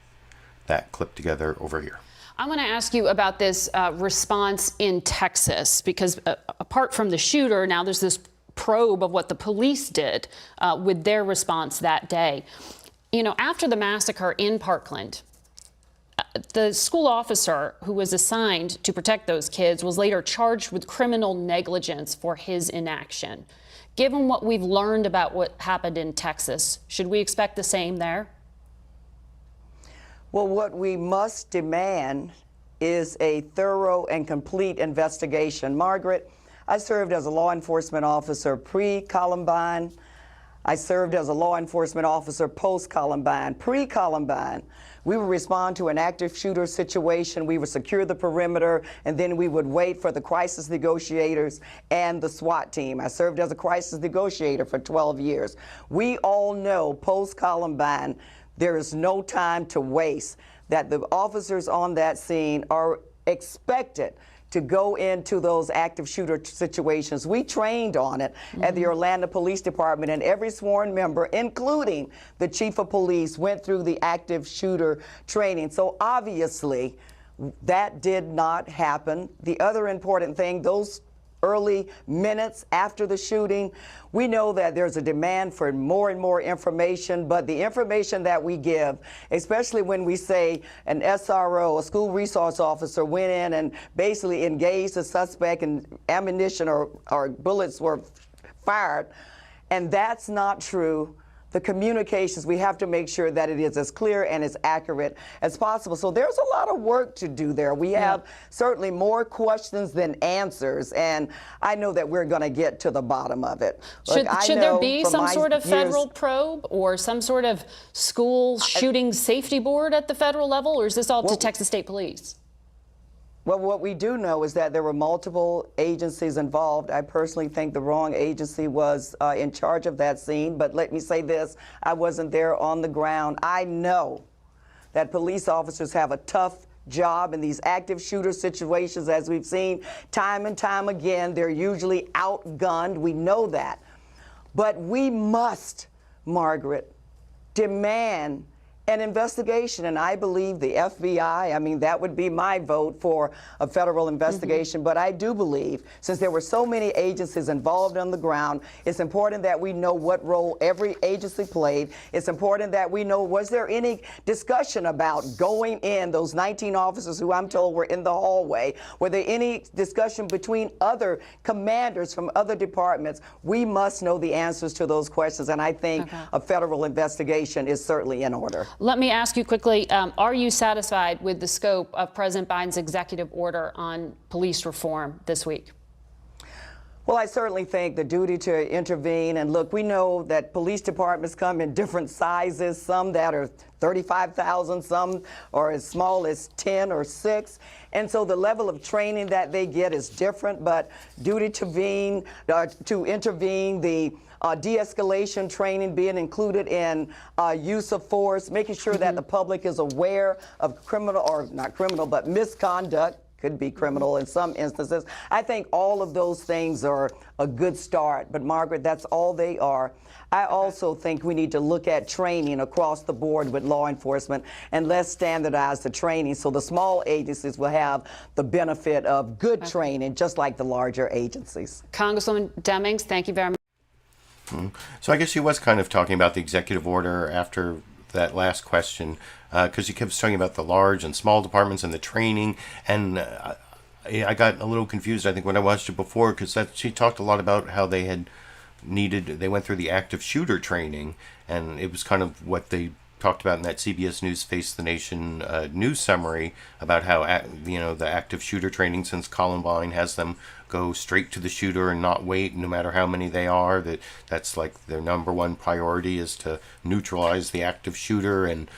that clip together over here. I want to ask you about this response in Texas, because apart from the shooter, now there's this probe of what the police did with their response that day. You know, after the massacre in Parkland, the school officer who was assigned to protect those kids was later charged with criminal negligence for his inaction. Given what we've learned about what happened in Texas, should we expect the same there? Well, what we must demand is a thorough and complete investigation. Margaret, I served as a law enforcement officer pre-Columbine. I served as a law enforcement officer post-Columbine. Pre-Columbine, we would respond to an active shooter situation. We would secure the perimeter, and then we would wait for the crisis negotiators and the SWAT team. I served as a crisis negotiator for 12 years. We all know post-Columbine, there is no time to waste, that the officers on that scene are expected to go into those active shooter situations. We trained on it at the Orlando Police Department, and every sworn member, including the chief of police, went through the active shooter training. So obviously, that did not happen. The other important thing, those early minutes after the shooting, we know that there's a demand for more and more information, but the information that we give, especially when we say an SRO, a school resource officer, went in and basically engaged the suspect and ammunition or bullets were fired, and that's not true. The communications, we have to make sure that it is as clear and as accurate as possible. So there's a lot of work to do there. We have certainly more questions than answers, and I know that we're going to get to the bottom of it. Should there be some sort of federal probe or some sort of school shooting safety board at the federal level, or is this all to Texas State Police? Well, what we do know is that there were multiple agencies involved. I personally think the wrong agency was in charge of that scene, but let me say this, I wasn't there on the ground. I know that police officers have a tough job in these active shooter situations, as we've seen time and time again. They're usually outgunned. We know that. But we must, Margaret, demand an investigation, and I believe the FBI, I mean, that would be my vote for a federal investigation, but I do believe, since there were so many agencies involved on the ground, it's important that we know what role every agency played. It's important that we know, was there any discussion about going in, those 19 officers who I'm told were in the hallway, were there any discussion between other commanders from other departments? We must know the answers to those questions, and I think a federal investigation is certainly in order. Let me ask you quickly, are you satisfied with the scope of President Biden's executive order on police reform this week? Well, I certainly think the duty to intervene, and look, we know that police departments come in different sizes, some that are 35,000, some are as small as 10 or 6. And so the level of training that they get is different, but duty to intervene, the de-escalation training being included in use of force, making sure that the public is aware of criminal, or not criminal, but misconduct, could be criminal in some instances. I think all of those things are a good start, but Margaret, that's all they are. I also think we need to look at training across the board with law enforcement, and let's standardize the training so the small agencies will have the benefit of good training, just like the larger agencies. Congresswoman Demings, thank you very much. So I guess she was kind of talking about the executive order after that last question, because she kept talking about the large and small departments and the training, and I got a little confused, I think, when I watched it before, because she talked a lot about how they went through the active shooter training, and it was kind of what they talked about in that CBS News Face the Nation news summary about how the active shooter training since Columbine has them go straight to the shooter and not wait, no matter how many they are. That's like their number one priority, is to neutralize the active shooter. And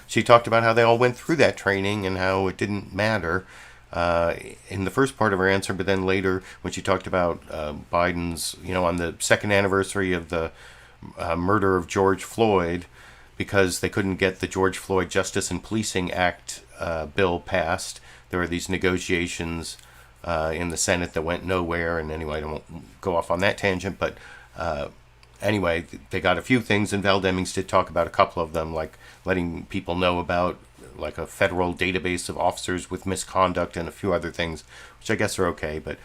she talked about how they all went through that training and how it didn't matter in the first part of her answer, but then later when she talked about Biden's, on the second anniversary of the murder of George Floyd, because they couldn't get the George Floyd Justice and Policing Act bill passed, there were these negotiations in the Senate that went nowhere. And anyway, I won't go off on that tangent, but anyway, they got a few things, and Val Demings did talk about a couple of them, like letting people know about like a federal database of officers with misconduct and a few other things, which I guess are okay. But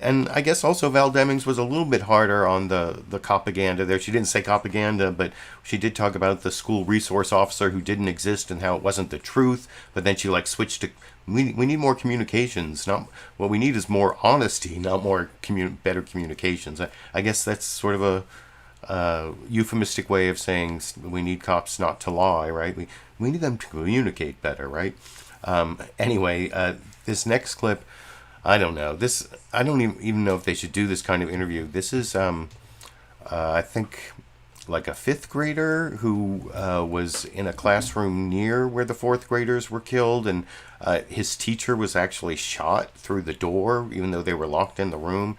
and I guess also Val Demings was a little bit harder on the Copaganda there. She didn't say Copaganda, but she did talk about the school resource officer who didn't exist and how it wasn't the truth. But then she switched to, we need more communications. Not what we need is more honesty, not more better communications. I guess that's sort of a euphemistic way of saying we need cops not to lie, right? We need them to communicate better, right? Anyway, this next clip, I don't know. I don't even know if they should do this kind of interview. This is, I think, like a 5th grader who was in a classroom near where the 4th graders were killed, and his teacher was actually shot through the door, even though they were locked in the room.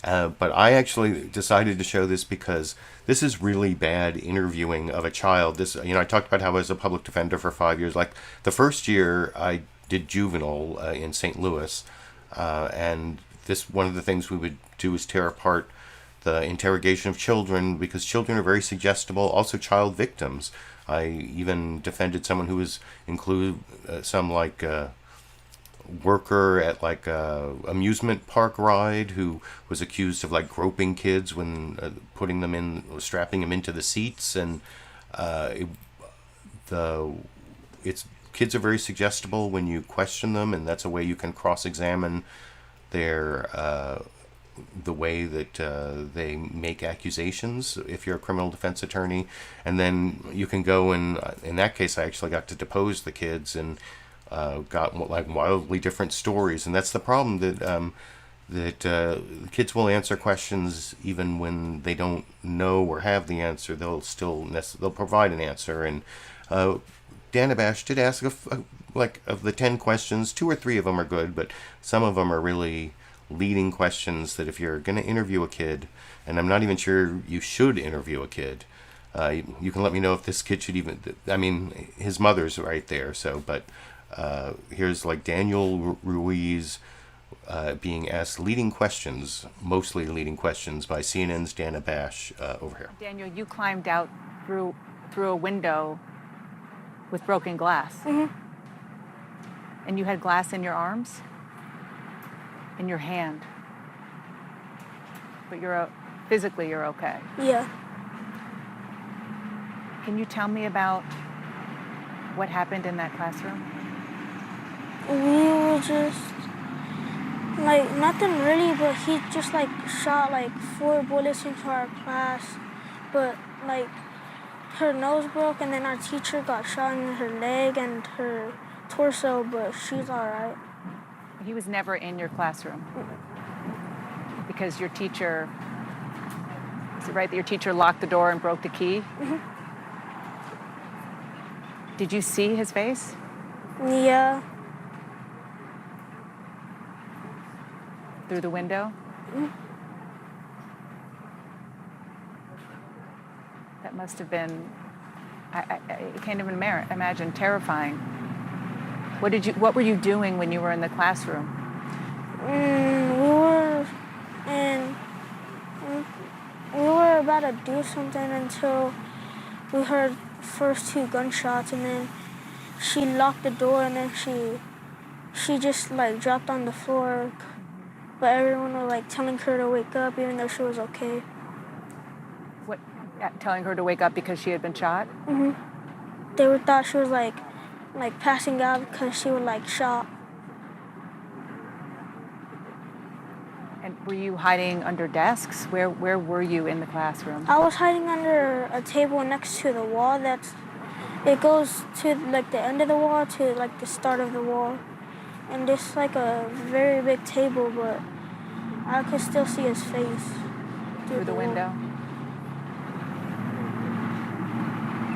But I actually decided to show this because this is really bad interviewing of a child. This, I talked about how I was a public defender for 5 years. Like the first year I did juvenile in St. Louis, and one of the things we would do is tear apart the interrogation of children, because children are very suggestible, also child victims. I even defended someone who was some worker at like a amusement park ride who was accused of like groping kids when strapping them into the seats, and kids are very suggestible when you question them, and that's a way you can cross-examine the way that they make accusations if you're a criminal defense attorney. And then you can go and, in that case, I actually got to depose the kids and got like wildly different stories. And that's the problem, that kids will answer questions even when they don't know or have the answer. They'll provide an answer. And Dan Abash did ask, of the 10 questions, 2 or 3 of them are good, but some of them are really leading questions that if you're going to interview a kid, and I'm not even sure you should interview a kid, you can let me know if this kid should even, his mother's right there, but here's like Daniel Ruiz being asked mostly leading questions by CNN's Dan Abash over here. Daniel, you climbed out through a window with broken glass. Mm-hmm. And you had glass in your arms? In your hand, but physically you're okay. Yeah. Can you tell me about what happened in that classroom? We were just nothing really, but he just shot 4 bullets into our class, but her nose broke, and then our teacher got shot in her leg and her torso, but she's all right. He was never in your classroom because your teacher, is it right that your teacher locked the door and broke the key? Mm-hmm. Did you see his face? Yeah. Through the window? Mm-hmm. That must have been, I can't even imagine, terrifying. What were you doing when you were in the classroom? We were about to do something until we heard first 2 gunshots, and then she locked the door, and then she just dropped on the floor, but everyone was telling her to wake up even though she was okay. What, telling her to wake up because she had been shot? Mm-hmm. They thought she was passing out because she was shot. And were you hiding under desks? Where were you in the classroom? I was hiding under a table next to the wall. It goes to the end of the wall to the start of the wall, and it's a very big table, but I could still see his face through the window.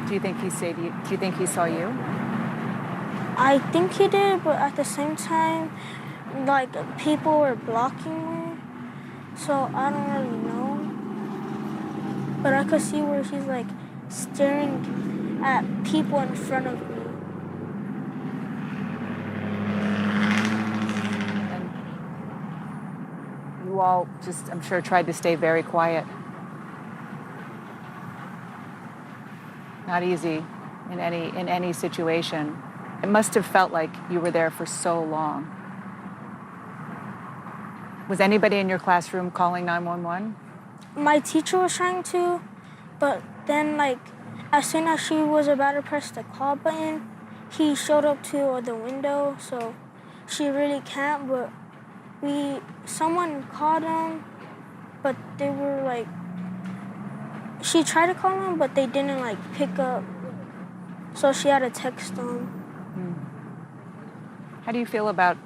Do you think he saw you? I think he did, but at the same time, people were blocking me, so I don't really know. But I could see where he's staring at people in front of me. And you all just, I'm sure, tried to stay very quiet. Not easy in any situation. It must have felt like you were there for so long. Was anybody in your classroom calling 911? My teacher was trying to, but then as soon as she was about to press the call button, he showed up to the window, so she really can't, but someone called him, but they were she tried to call him, but they didn't pick up, so she had to text them. How do you feel about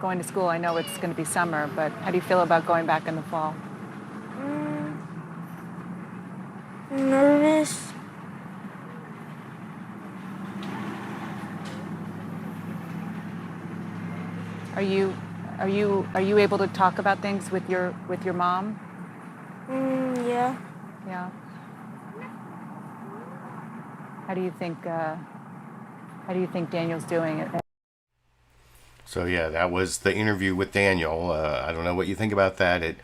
going to school? I know it's going to be summer, but how do you feel about going back in the fall? Nervous. Are you Are you able to talk about things with your mom? Yeah. Yeah. How do you think Daniel's doing? So yeah, that was the interview with Daniel. I don't know what you think about that.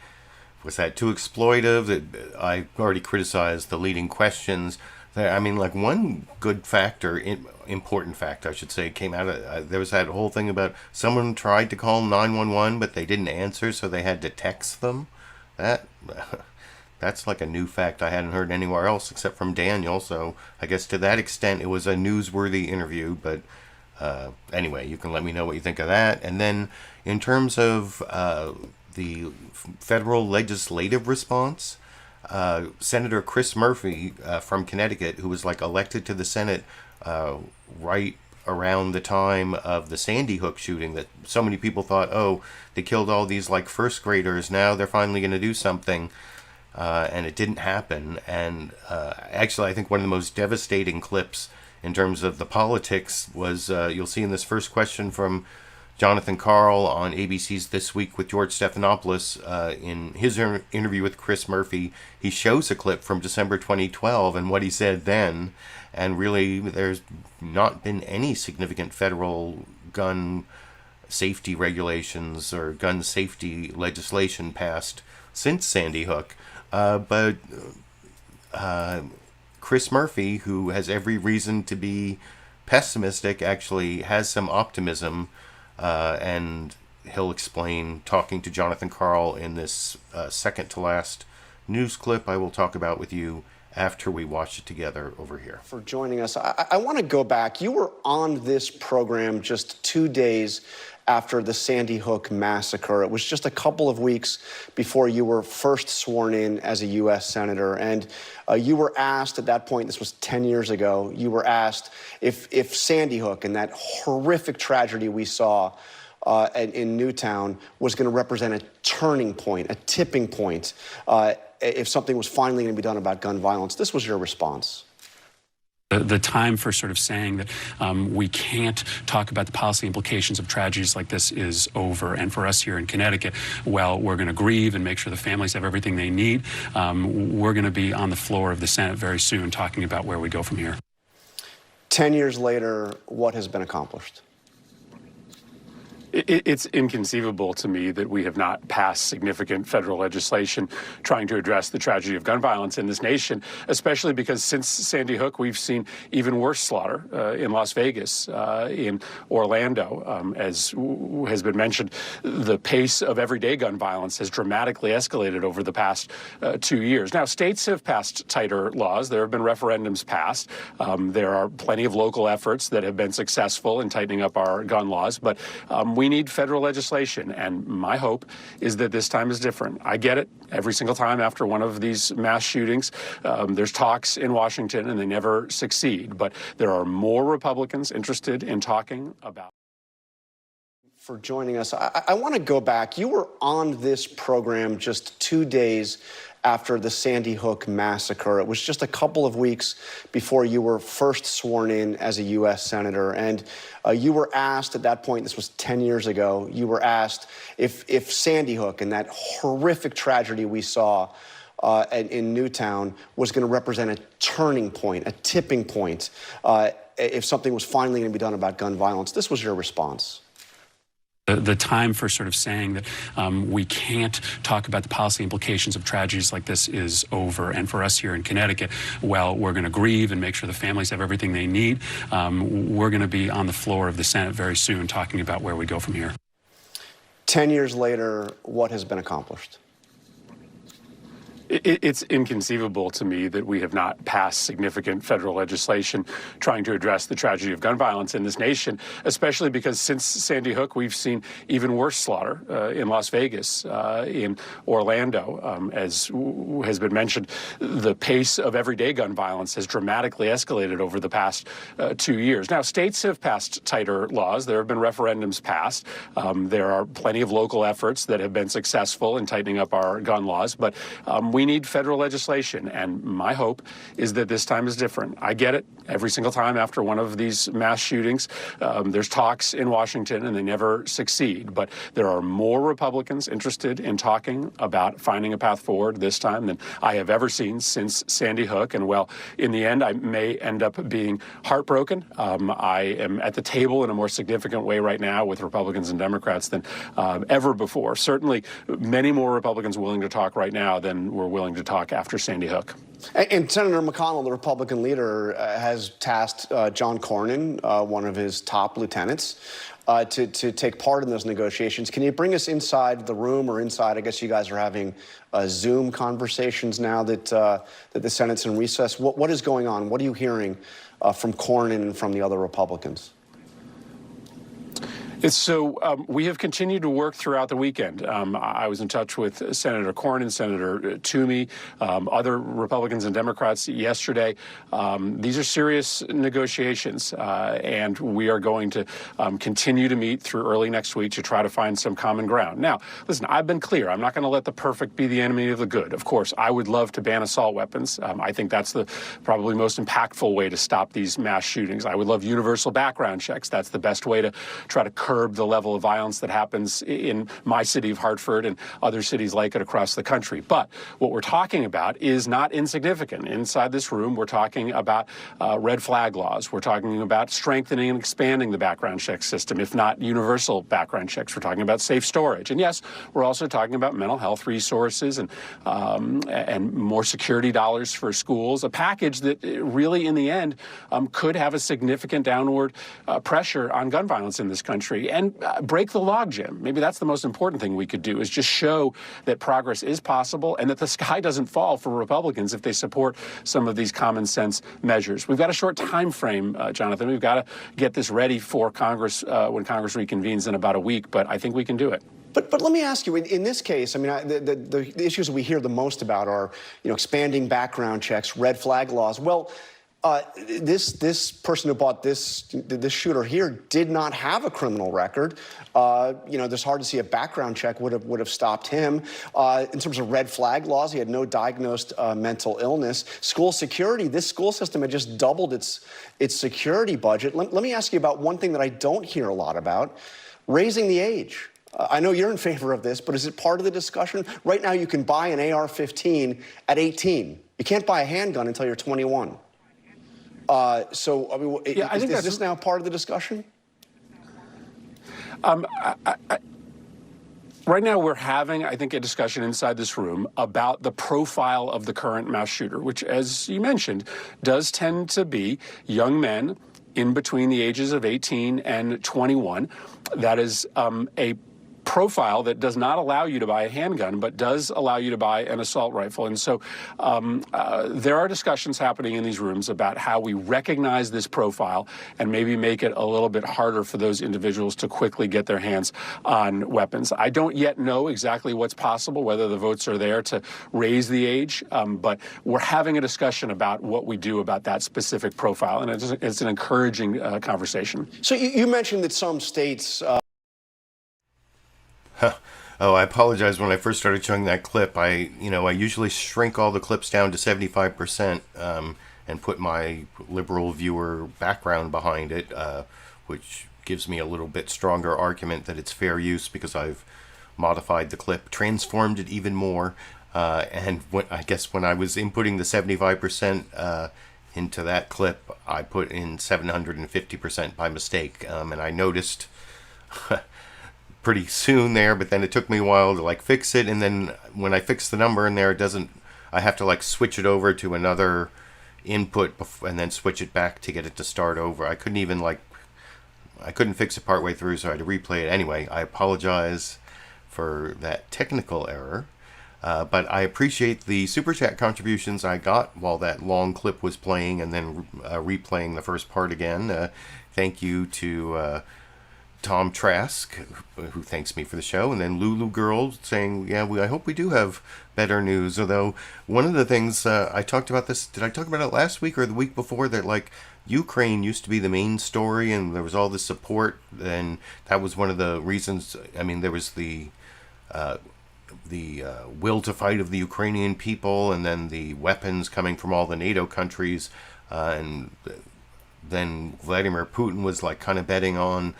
Was that too exploitive? I already criticized the leading questions. I mean, like, one good factor, important fact, I should say, came out of, there was that whole thing about someone tried to call 911, but they didn't answer, so they had to text them. That's like a new fact I hadn't heard anywhere else except from Daniel. So I guess to that extent, it was a newsworthy interview. But anyway, you can let me know what you think of that. And then in terms of the federal legislative response, Senator Chris Murphy from Connecticut, who was like elected to the Senate right around the time of the Sandy Hook shooting, that so many people thought, oh, they killed all these like first graders, now they're finally going to do something, and it didn't happen. And actually, I think one of the most devastating clips in terms of the politics was, you'll see in this first question from Jon Karl on ABC's This Week with George Stephanopoulos. In his interview with Chris Murphy, he shows a clip from December 2012 and what he said then. And really, there's not been any significant federal gun safety regulations or gun safety legislation passed since Sandy Hook. But Chris Murphy, who has every reason to be pessimistic, actually has some optimism. And he'll explain, talking to Jon Karl in this second to last news clip I will talk about with you after we watch it together over here. For joining us. I want to go back. You were on this program just 2 days after the Sandy Hook massacre. It was just a couple of weeks before you were first sworn in as a U.S. Senator. And you were asked at that point, this was 10 years ago, you were asked if Sandy Hook and that horrific tragedy we saw in Newtown was going to represent a turning point, a tipping point, if something was finally going to be done about gun violence. This was your response. The time for sort of saying that we can't talk about the policy implications of tragedies like this is over. And for us here in Connecticut, well, we're going to grieve and make sure the families have everything they need. We're going to be on the floor of the Senate very soon talking about where we go from here. 10 years later, what has been accomplished? It's inconceivable to me that we have not passed significant federal legislation trying to address the tragedy of gun violence in this nation, especially because since Sandy Hook, we've seen even worse slaughter in Las Vegas, in Orlando. As has been mentioned, the pace of everyday gun violence has dramatically escalated over the past 2 years. Now, states have passed tighter laws. There have been referendums passed. There are plenty of local efforts that have been successful in tightening up our gun laws, but we need federal legislation, and my hope is that this time is different. I get it. Every single time after one of these mass shootings, there's talks in Washington, and they never succeed. But there are more Republicans interested in talking about. For joining us. I want to go back. You were on this program just 2 days after the Sandy Hook massacre. It was just a couple of weeks before you were first sworn in as a U.S. Senator. And you were asked at that point, this was 10 years ago, you were asked if Sandy Hook and that horrific tragedy we saw in Newtown was going to represent a turning point, a tipping point, if something was finally going to be done about gun violence. This was your response. The time for sort of saying that we can't talk about the policy implications of tragedies like this is over. And for us here in Connecticut, well, we're going to grieve and make sure the families have everything they need. We're going to be on the floor of the Senate very soon talking about where we go from here. 10 years later, what has been accomplished? It's inconceivable to me that we have not passed significant federal legislation trying to address the tragedy of gun violence in this nation, especially because since Sandy Hook, we've seen even worse slaughter in Las Vegas, in Orlando. As has been mentioned, the pace of everyday gun violence has dramatically escalated over the past 2 years. Now, states have passed tighter laws. There have been referendums passed. There are plenty of local efforts that have been successful in tightening up our gun laws, but we need federal legislation, and my hope is that this time is different. I get it. Every single time after one of these mass shootings, there's talks in Washington, and they never succeed. But there are more Republicans interested in talking about finding a path forward this time than I have ever seen since Sandy Hook. And, well, in the end, I may end up being heartbroken. I am at the table in a more significant way right now with Republicans and Democrats than ever before. Certainly many more Republicans willing to talk right now than were willing to talk after Sandy Hook. And Senator McConnell, the Republican leader, has tasked John Cornyn, one of his top lieutenants, to take part in those negotiations. Can you bring us inside the room, or inside, I guess you guys are having Zoom conversations now that the Senate's in recess? What is going on? What are you hearing from Cornyn and from the other Republicans? We have continued to work throughout the weekend. I was in touch with Senator Cornyn, Senator Toomey, other Republicans and Democrats yesterday. These are serious negotiations, and we are going to continue to meet through early next week to try to find some common ground. Now, listen, I've been clear. I'm not going to let the perfect be the enemy of the good. Of course, I would love to ban assault weapons. I think that's the probably most impactful way to stop these mass shootings. I would love universal background checks. That's the best way to try to curb the level of violence that happens in my city of Hartford and other cities like it across the country. But what we're talking about is not insignificant. Inside this room, we're talking about red flag laws. We're talking about strengthening and expanding the background check system, if not universal background checks. We're talking about safe storage. And yes, we're also talking about mental health resources and more security dollars for schools, a package that really, in the end, could have a significant downward pressure on gun violence in this country. And break the logjam. Maybe that's the most important thing we could do, is just show that progress is possible and that the sky doesn't fall for Republicans if they support some of these common sense measures. We've got a short time frame, Jonathan. We've got to get this ready for Congress when Congress reconvenes in about a week, but I think we can do it. But let me ask you, in this case, I mean, the issues that we hear the most about are, expanding background checks, red flag laws. Well, this person who bought this shooter here did not have a criminal record. It's hard to see a background check would have stopped him. In terms of red flag laws, he had no diagnosed mental illness. School security, this school system had just doubled its security budget. Let me ask you about one thing that I don't hear a lot about: raising the age. I know you're in favor of this, but is it part of the discussion? Right now, you can buy an AR-15 at 18. You can't buy a handgun until you're 21. Is this now part of the discussion? Right now, we're having, I think, a discussion inside this room about the profile of the current mass shooter, which, as you mentioned, does tend to be young men in between the ages of 18 and 21. That is a profile that does not allow you to buy a handgun, but does allow you to buy an assault rifle. And so there are discussions happening in these rooms about how we recognize this profile and maybe make it a little bit harder for those individuals to quickly get their hands on weapons. I don't yet know exactly what's possible, whether the votes are there to raise the age, but we're having a discussion about what we do about that specific profile, and it's an encouraging conversation. So you mentioned that some states... Oh, I apologize. When I first started showing that clip, I usually shrink all the clips down to 75% and put my LiberalViewer background behind it, which gives me a little bit stronger argument that it's fair use because I've modified the clip, transformed it even more, and I guess when I was inputting the 75% into that clip, I put in 750% by mistake, and I noticed pretty soon there, but then it took me a while to fix it, and then when I fix the number in there, I have to switch it over to another input and then switch it back to get it to start over. I couldn't even I couldn't fix it partway through, so I had to replay it. Anyway, I apologize for that technical error, but I appreciate the super chat contributions I got while that long clip was playing and then replaying the first part again. Thank you to Tom Trask, who thanks me for the show, and then Lulu Girl saying, I hope we do have better news. Although one of the things I talked about this, did I talk about it last week or the week before, that Ukraine used to be the main story and there was all this support, and that was one of the reasons. I mean, there was the will to fight of the Ukrainian people, and then the weapons coming from all the NATO countries, and then Vladimir Putin was like kind of betting on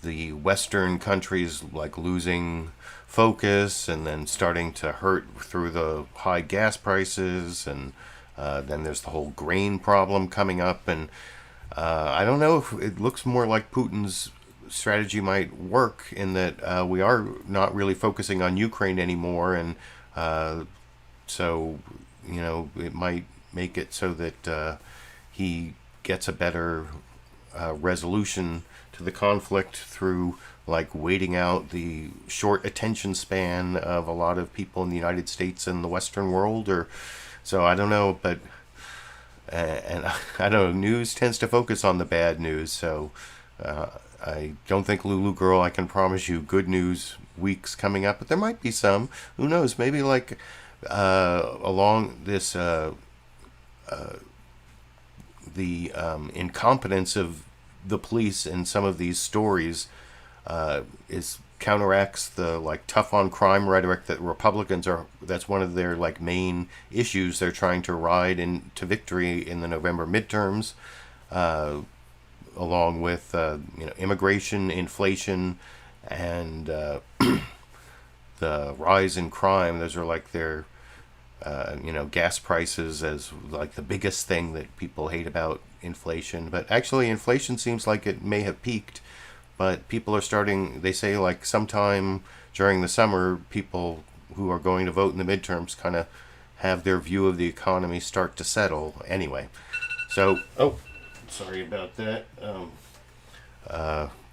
the Western countries like losing focus and then starting to hurt through the high gas prices, and then there's the whole grain problem coming up, and I don't know if it looks more like Putin's strategy might work in that we are not really focusing on Ukraine anymore, and so it might make it so that he gets a better resolution to the conflict through like waiting out the short attention span of a lot of people in the United States and the Western world, or so I don't know, but and I don't know, news tends to focus on the bad news, so I don't think, Lulu girl, I can promise you good news weeks coming up, but there might be some. Who knows? Maybe like along this the incompetence of the police in some of these stories is counteracts the like tough on crime rhetoric that Republicans are. That's one of their like main issues they're trying to ride into victory in the November midterms, along with immigration, inflation, and the rise in crime. Those are like their gas prices as like the biggest thing that people hate about inflation. But actually inflation seems like it may have peaked, but people are starting, they say like sometime during the summer, people who are going to vote in the midterms kind of have their view of the economy start to settle anyway. So, sorry about that.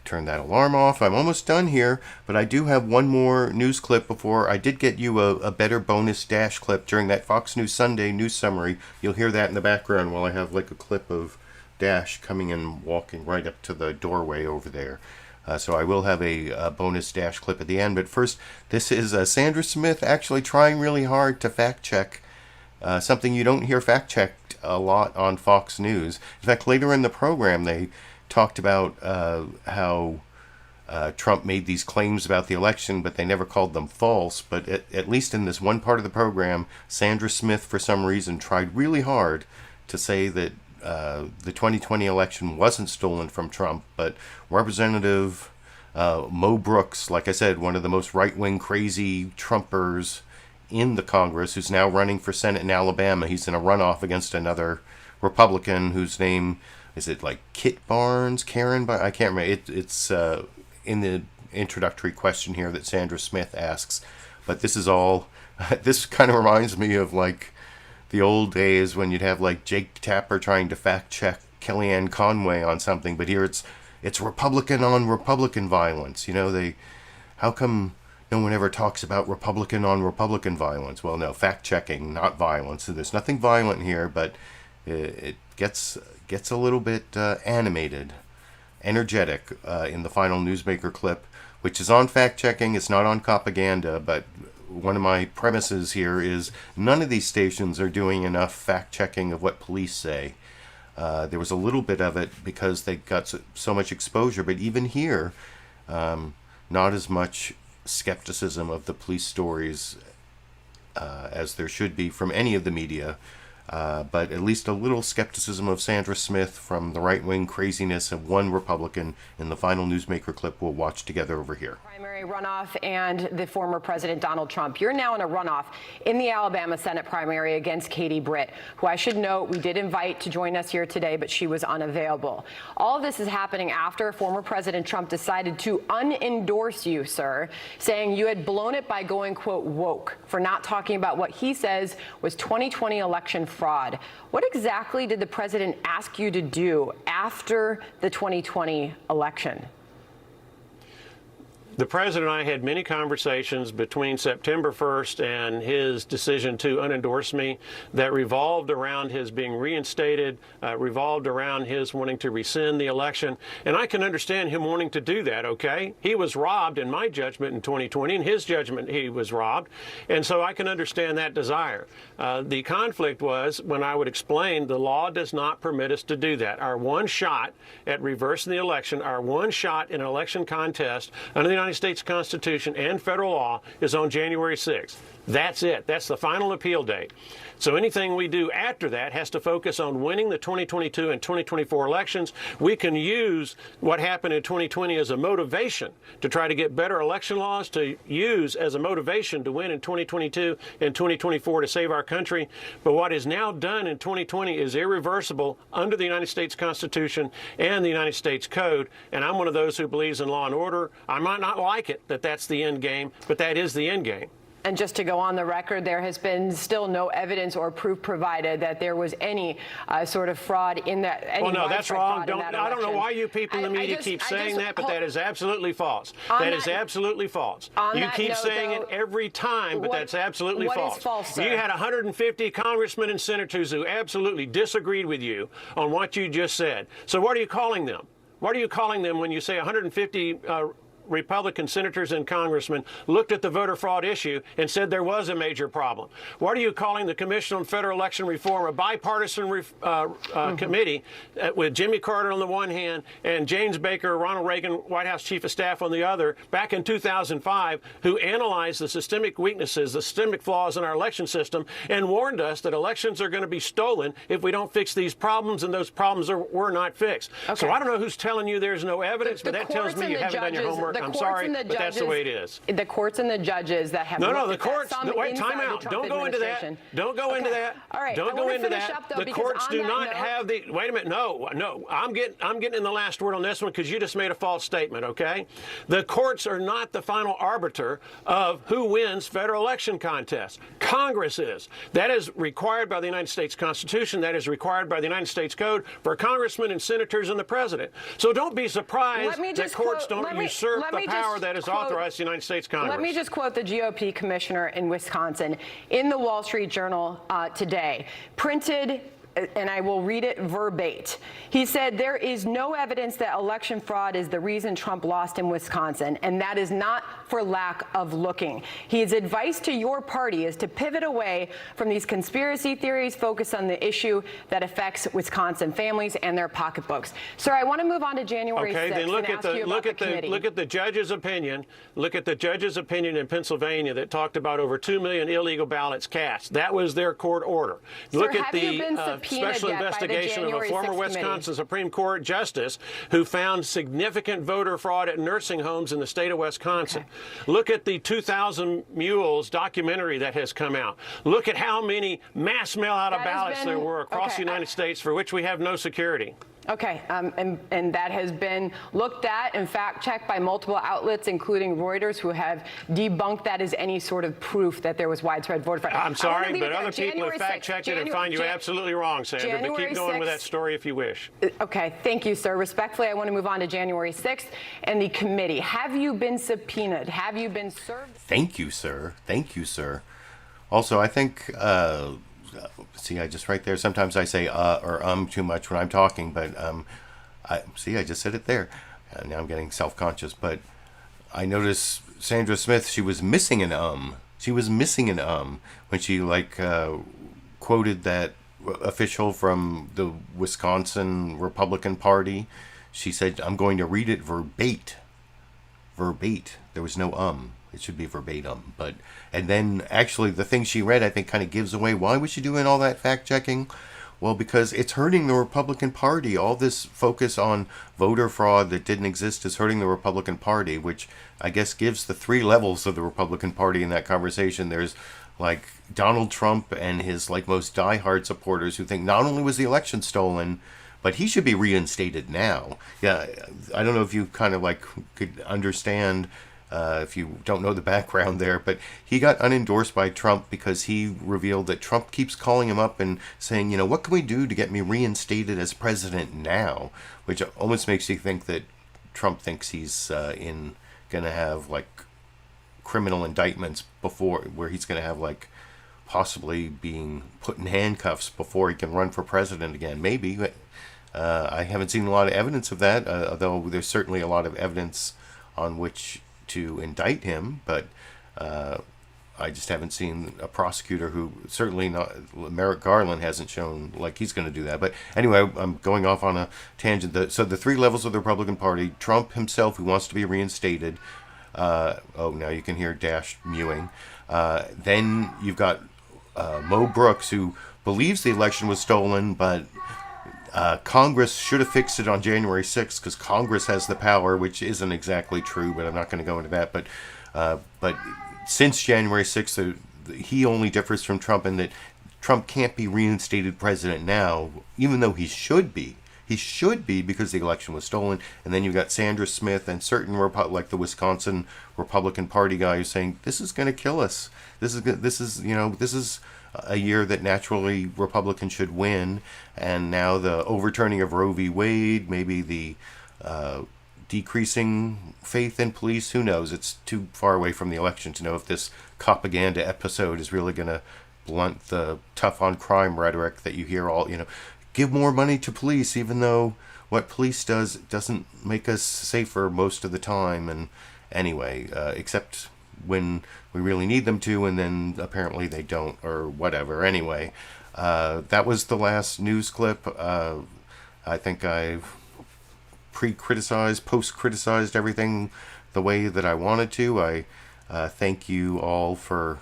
Turn that alarm off. I'm almost done here, but I do have one more news clip before. I did get you a better bonus Dash clip during that Fox News Sunday news summary. You'll hear that in the background while I have like a clip of Dash coming and walking right up to the doorway over there. So I will have a bonus Dash clip at the end. But first, this is Sandra Smith actually trying really hard to fact check something you don't hear fact checked a lot on Fox News. In fact, later in the program, they talked about how Trump made these claims about the election, but they never called them false. But at least in this one part of the program, Sandra Smith, for some reason, tried really hard to say that the 2020 election wasn't stolen from Trump, but Representative Mo Brooks, like I said, one of the most right-wing crazy Trumpers in the Congress, who's now running for Senate in Alabama. He's in a runoff against another Republican whose name, is it like Kit Barnes, Karen? But I can't remember. It's in the introductory question here that Sandra Smith asks. But this is all, this kind of reminds me of like the old days when you'd have like Jake Tapper trying to fact check Kellyanne Conway on something. But here it's Republican on Republican violence. How come no one ever talks about Republican on Republican violence? Well, no, fact checking, not violence. So there's nothing violent here, but it gets a little bit animated, energetic in the final Newsmaker clip, which is on fact-checking. It's not on Copaganda, but one of my premises here is none of these stations are doing enough fact-checking of what police say. There was a little bit of it because they got so much exposure, but even here, not as much skepticism of the police stories as there should be from any of the media. But at least a little skepticism of Sandra Smith from the right-wing craziness of one Republican in the final Newsmaker clip we'll watch together over here. Primary runoff and the former President Donald Trump. You're now in a runoff in the Alabama Senate primary against Katie Britt, who I should note we did invite to join us here today, but she was unavailable. All of this is happening after former President Trump decided to unendorse you, sir, saying you had blown it by going, quote, woke, for not talking about what he says was 2020 election fraud. What exactly did the president ask you to do after the 2020 election? The president and I had many conversations between September 1st and his decision to unendorse me that revolved around his being reinstated, revolved around his wanting to rescind the election. And I can understand him wanting to do that, okay? He was robbed, in my judgment, in 2020. In his judgment, he was robbed. And so I can understand that desire. The conflict was when I would explain the law does not permit us to do that. Our one shot at reversing the election, our one shot in an election contest under the United United States Constitution and federal law is on January 6th. That's it. That's the final appeal date. So anything we do after that has to focus on winning the 2022 and 2024 elections. We can use what happened in 2020 as a motivation to try to get better election laws, to use as a motivation to win in 2022 and 2024 to save our country. But what is now done in 2020 is irreversible under the United States Constitution and the United States Code. And I'm one of those who believes in law and order. I might not like it that that's the end game, but that is the end game. And just to go on the record, there has been still no evidence or proof provided that there was any sort of fraud in that. Well, no, that's wrong. I don't know why you people in the media keep saying that, but that is absolutely false. That is absolutely false. You keep saying it every time, but that's absolutely false. What is false, sir? You had 150 congressmen and senators who absolutely disagreed with you on what you just said. So what are you calling them? What are you calling them when you say 150 Republican senators and congressmen looked at the voter fraud issue and said there was a major problem? What are you calling the Commission on Federal Election Reform, a bipartisan committee with Jimmy Carter on the one hand and James Baker, Ronald Reagan, White House Chief of Staff on the other, back in 2005, who analyzed the systemic weaknesses, the systemic flaws in our election system, and warned us that elections are going to be stolen if we don't fix these problems, and those problems were not fixed. Okay. So I don't know who's telling you there's no evidence, but that tells me you haven't done your homework. I'm sorry, but that's the way it is. The courts and the judges that have the courts. Wait, time out. Don't go into that. Don't go into that. All right. Don't go into that. The courts do not have the. Wait a minute. No. I'm getting in the last word on this one because you just made a false statement. Okay. The courts are not the final arbiter of who wins federal election contests. Congress is. That is required by the United States Constitution. That is required by the United States Code for congressmen and senators and the president. So don't be surprised that courts don't usurp the power that is authorized the United States Congress. Let me just quote the GOP commissioner in Wisconsin in the Wall Street Journal today, printed, and I will read it verbatim. He said, "There is no evidence that election fraud is the reason Trump lost in Wisconsin, and that is not for lack of looking. His advice to your party is to pivot away from these conspiracy theories, focus on the issue that affects Wisconsin families and their pocketbooks." Sir, I want to move on to January 6th. Okay, then look at the judge's opinion. Look at the judge's opinion in Pennsylvania that talked about over 2 million illegal ballots cast. That was their court order. Look at the special investigation of a former Wisconsin Supreme Court justice who found significant voter fraud at nursing homes in the state of Wisconsin. Okay. Look at the 2,000 Mules documentary that has come out. Look at how many mass mail-out of ballots there were across the United States for which we have no security. Okay, and that has been looked at and fact-checked by multiple outlets, including Reuters, who have debunked that as any sort of proof that there was widespread voter fraud. I'm sorry, but other people have fact-checked it and find you absolutely wrong, Sandra, but keep going with that story if you wish. Okay, thank you, sir. Respectfully, I want to move on to January 6th and the committee. Have you been subpoenaed? Have you been served? Thank you, sir. Thank you, sir. Also, I think... see, I just right there. Sometimes I say or too much when I'm talking, but I just said it there. Now I'm getting self-conscious. But I noticed Sandra Smith. She was missing an She was missing an when she quoted that official from the Wisconsin Republican Party. She said, "I'm going to read it verbatim." There was no It should be verbatim. And then actually the thing she read, I think, kind of gives away why was she doing all that fact checking? Well, because it's hurting the Republican Party. All this focus on voter fraud that didn't exist is hurting the Republican Party, which I guess gives the three levels of the Republican Party in that conversation. There's Donald Trump and his most diehard supporters who think not only was the election stolen, but he should be reinstated now. Yeah, I don't know if you kind of could understand if you don't know the background there, but he got unendorsed by Trump because he revealed that Trump keeps calling him up and saying, what can we do to get me reinstated as president now? Which almost makes you think that Trump thinks he's going to have criminal indictments before, where he's going to have possibly being put in handcuffs before he can run for president again. Maybe. I haven't seen a lot of evidence of that, although there's certainly a lot of evidence on which to indict him, but I just haven't seen a prosecutor who, certainly not, Merrick Garland hasn't shown he's going to do that. But anyway, I'm going off on a tangent. So the three levels of the Republican Party: Trump himself, who wants to be reinstated, Oh, now you can hear Dash mewing. Then you've got Mo Brooks, who believes the election was stolen, but Congress should have fixed it on January 6th because Congress has the power, which isn't exactly true, but I'm not going to go into that. But since January 6th, he only differs from Trump in that Trump can't be reinstated president now, even though he should be. He should be because the election was stolen. And then you've got Sandra Smith and certain like the Wisconsin Republican Party guy who's saying this is going to kill us. This is a year that naturally Republicans should win. And now the overturning of Roe v. Wade, maybe the decreasing faith in police. Who knows? It's too far away from the election to know if this Copaganda episode is really going to blunt the tough on crime rhetoric that you hear all, give more money to police, even though what police does doesn't make us safer most of the time. And anyway, except when we really need them to, and then apparently they don't, or whatever. Anyway, that was the last news clip. I think I've pre-criticized, post-criticized everything the way that I wanted to. I thank you all for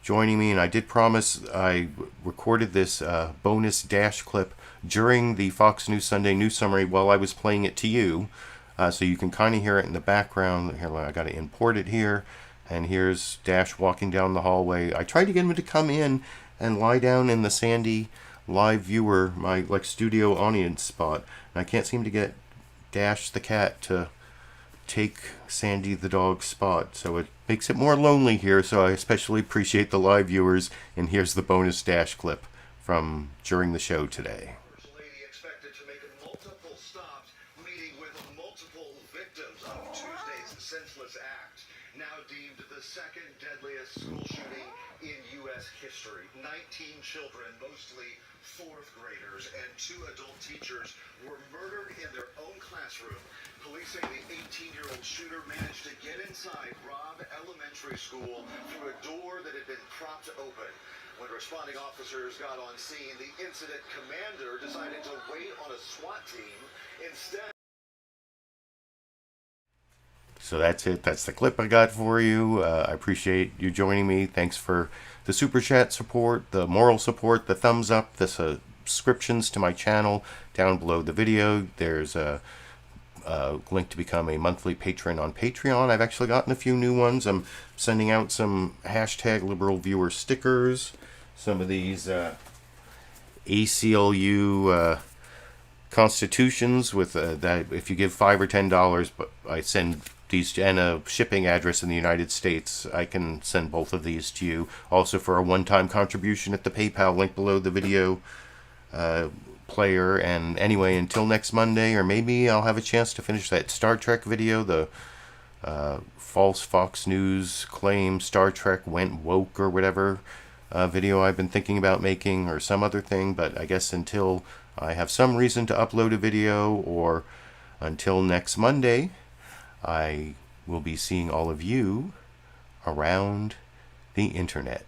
joining me, and I did promise I recorded this bonus Dash clip during the Fox News Sunday News Summary while I was playing it to you, so you can kind of hear it in the background. Here, I got to import it here, and here's Dash walking down the hallway. I tried to get him to come in and lie down in the Sandy live viewer, my studio audience spot, and I can't seem to get Dash the cat to take Sandy the dog's spot, so it makes it more lonely here. So I especially appreciate the live viewers, and here's the bonus Dash clip from during the show today. First Lady expected to make multiple stops, meeting with multiple victims of Tuesday's senseless act, now deemed the second deadliest school shooting in U.S. history. 19 children, mostly fourth graders, and 2 adult teachers were murdered in their own classroom. Police say the 18-year-old shooter managed to get inside Robb Elementary School through a door that had been propped open. When responding officers got on scene, the incident commander decided to wait on a SWAT team instead. So that's it. That's the clip I got for you. I appreciate you joining me. Thanks for the super chat support, the moral support, the thumbs up, the subscriptions to my channel down below the video. There's a link to become a monthly patron on Patreon. I've actually gotten a few new ones. I'm sending out some #LiberalViewer stickers. Some of these ACLU constitutions with that. If you give $5 or $10, but I send these and a shipping address in the United States, I can send both of these to you. Also for a one-time contribution at the PayPal link below the video player. And anyway, until next Monday, or maybe I'll have a chance to finish that Star Trek video, the false Fox News claim Star Trek went woke or whatever video I've been thinking about making, or some other thing. But I guess until I have some reason to upload a video, or until next Monday, I will be seeing all of you around the internet.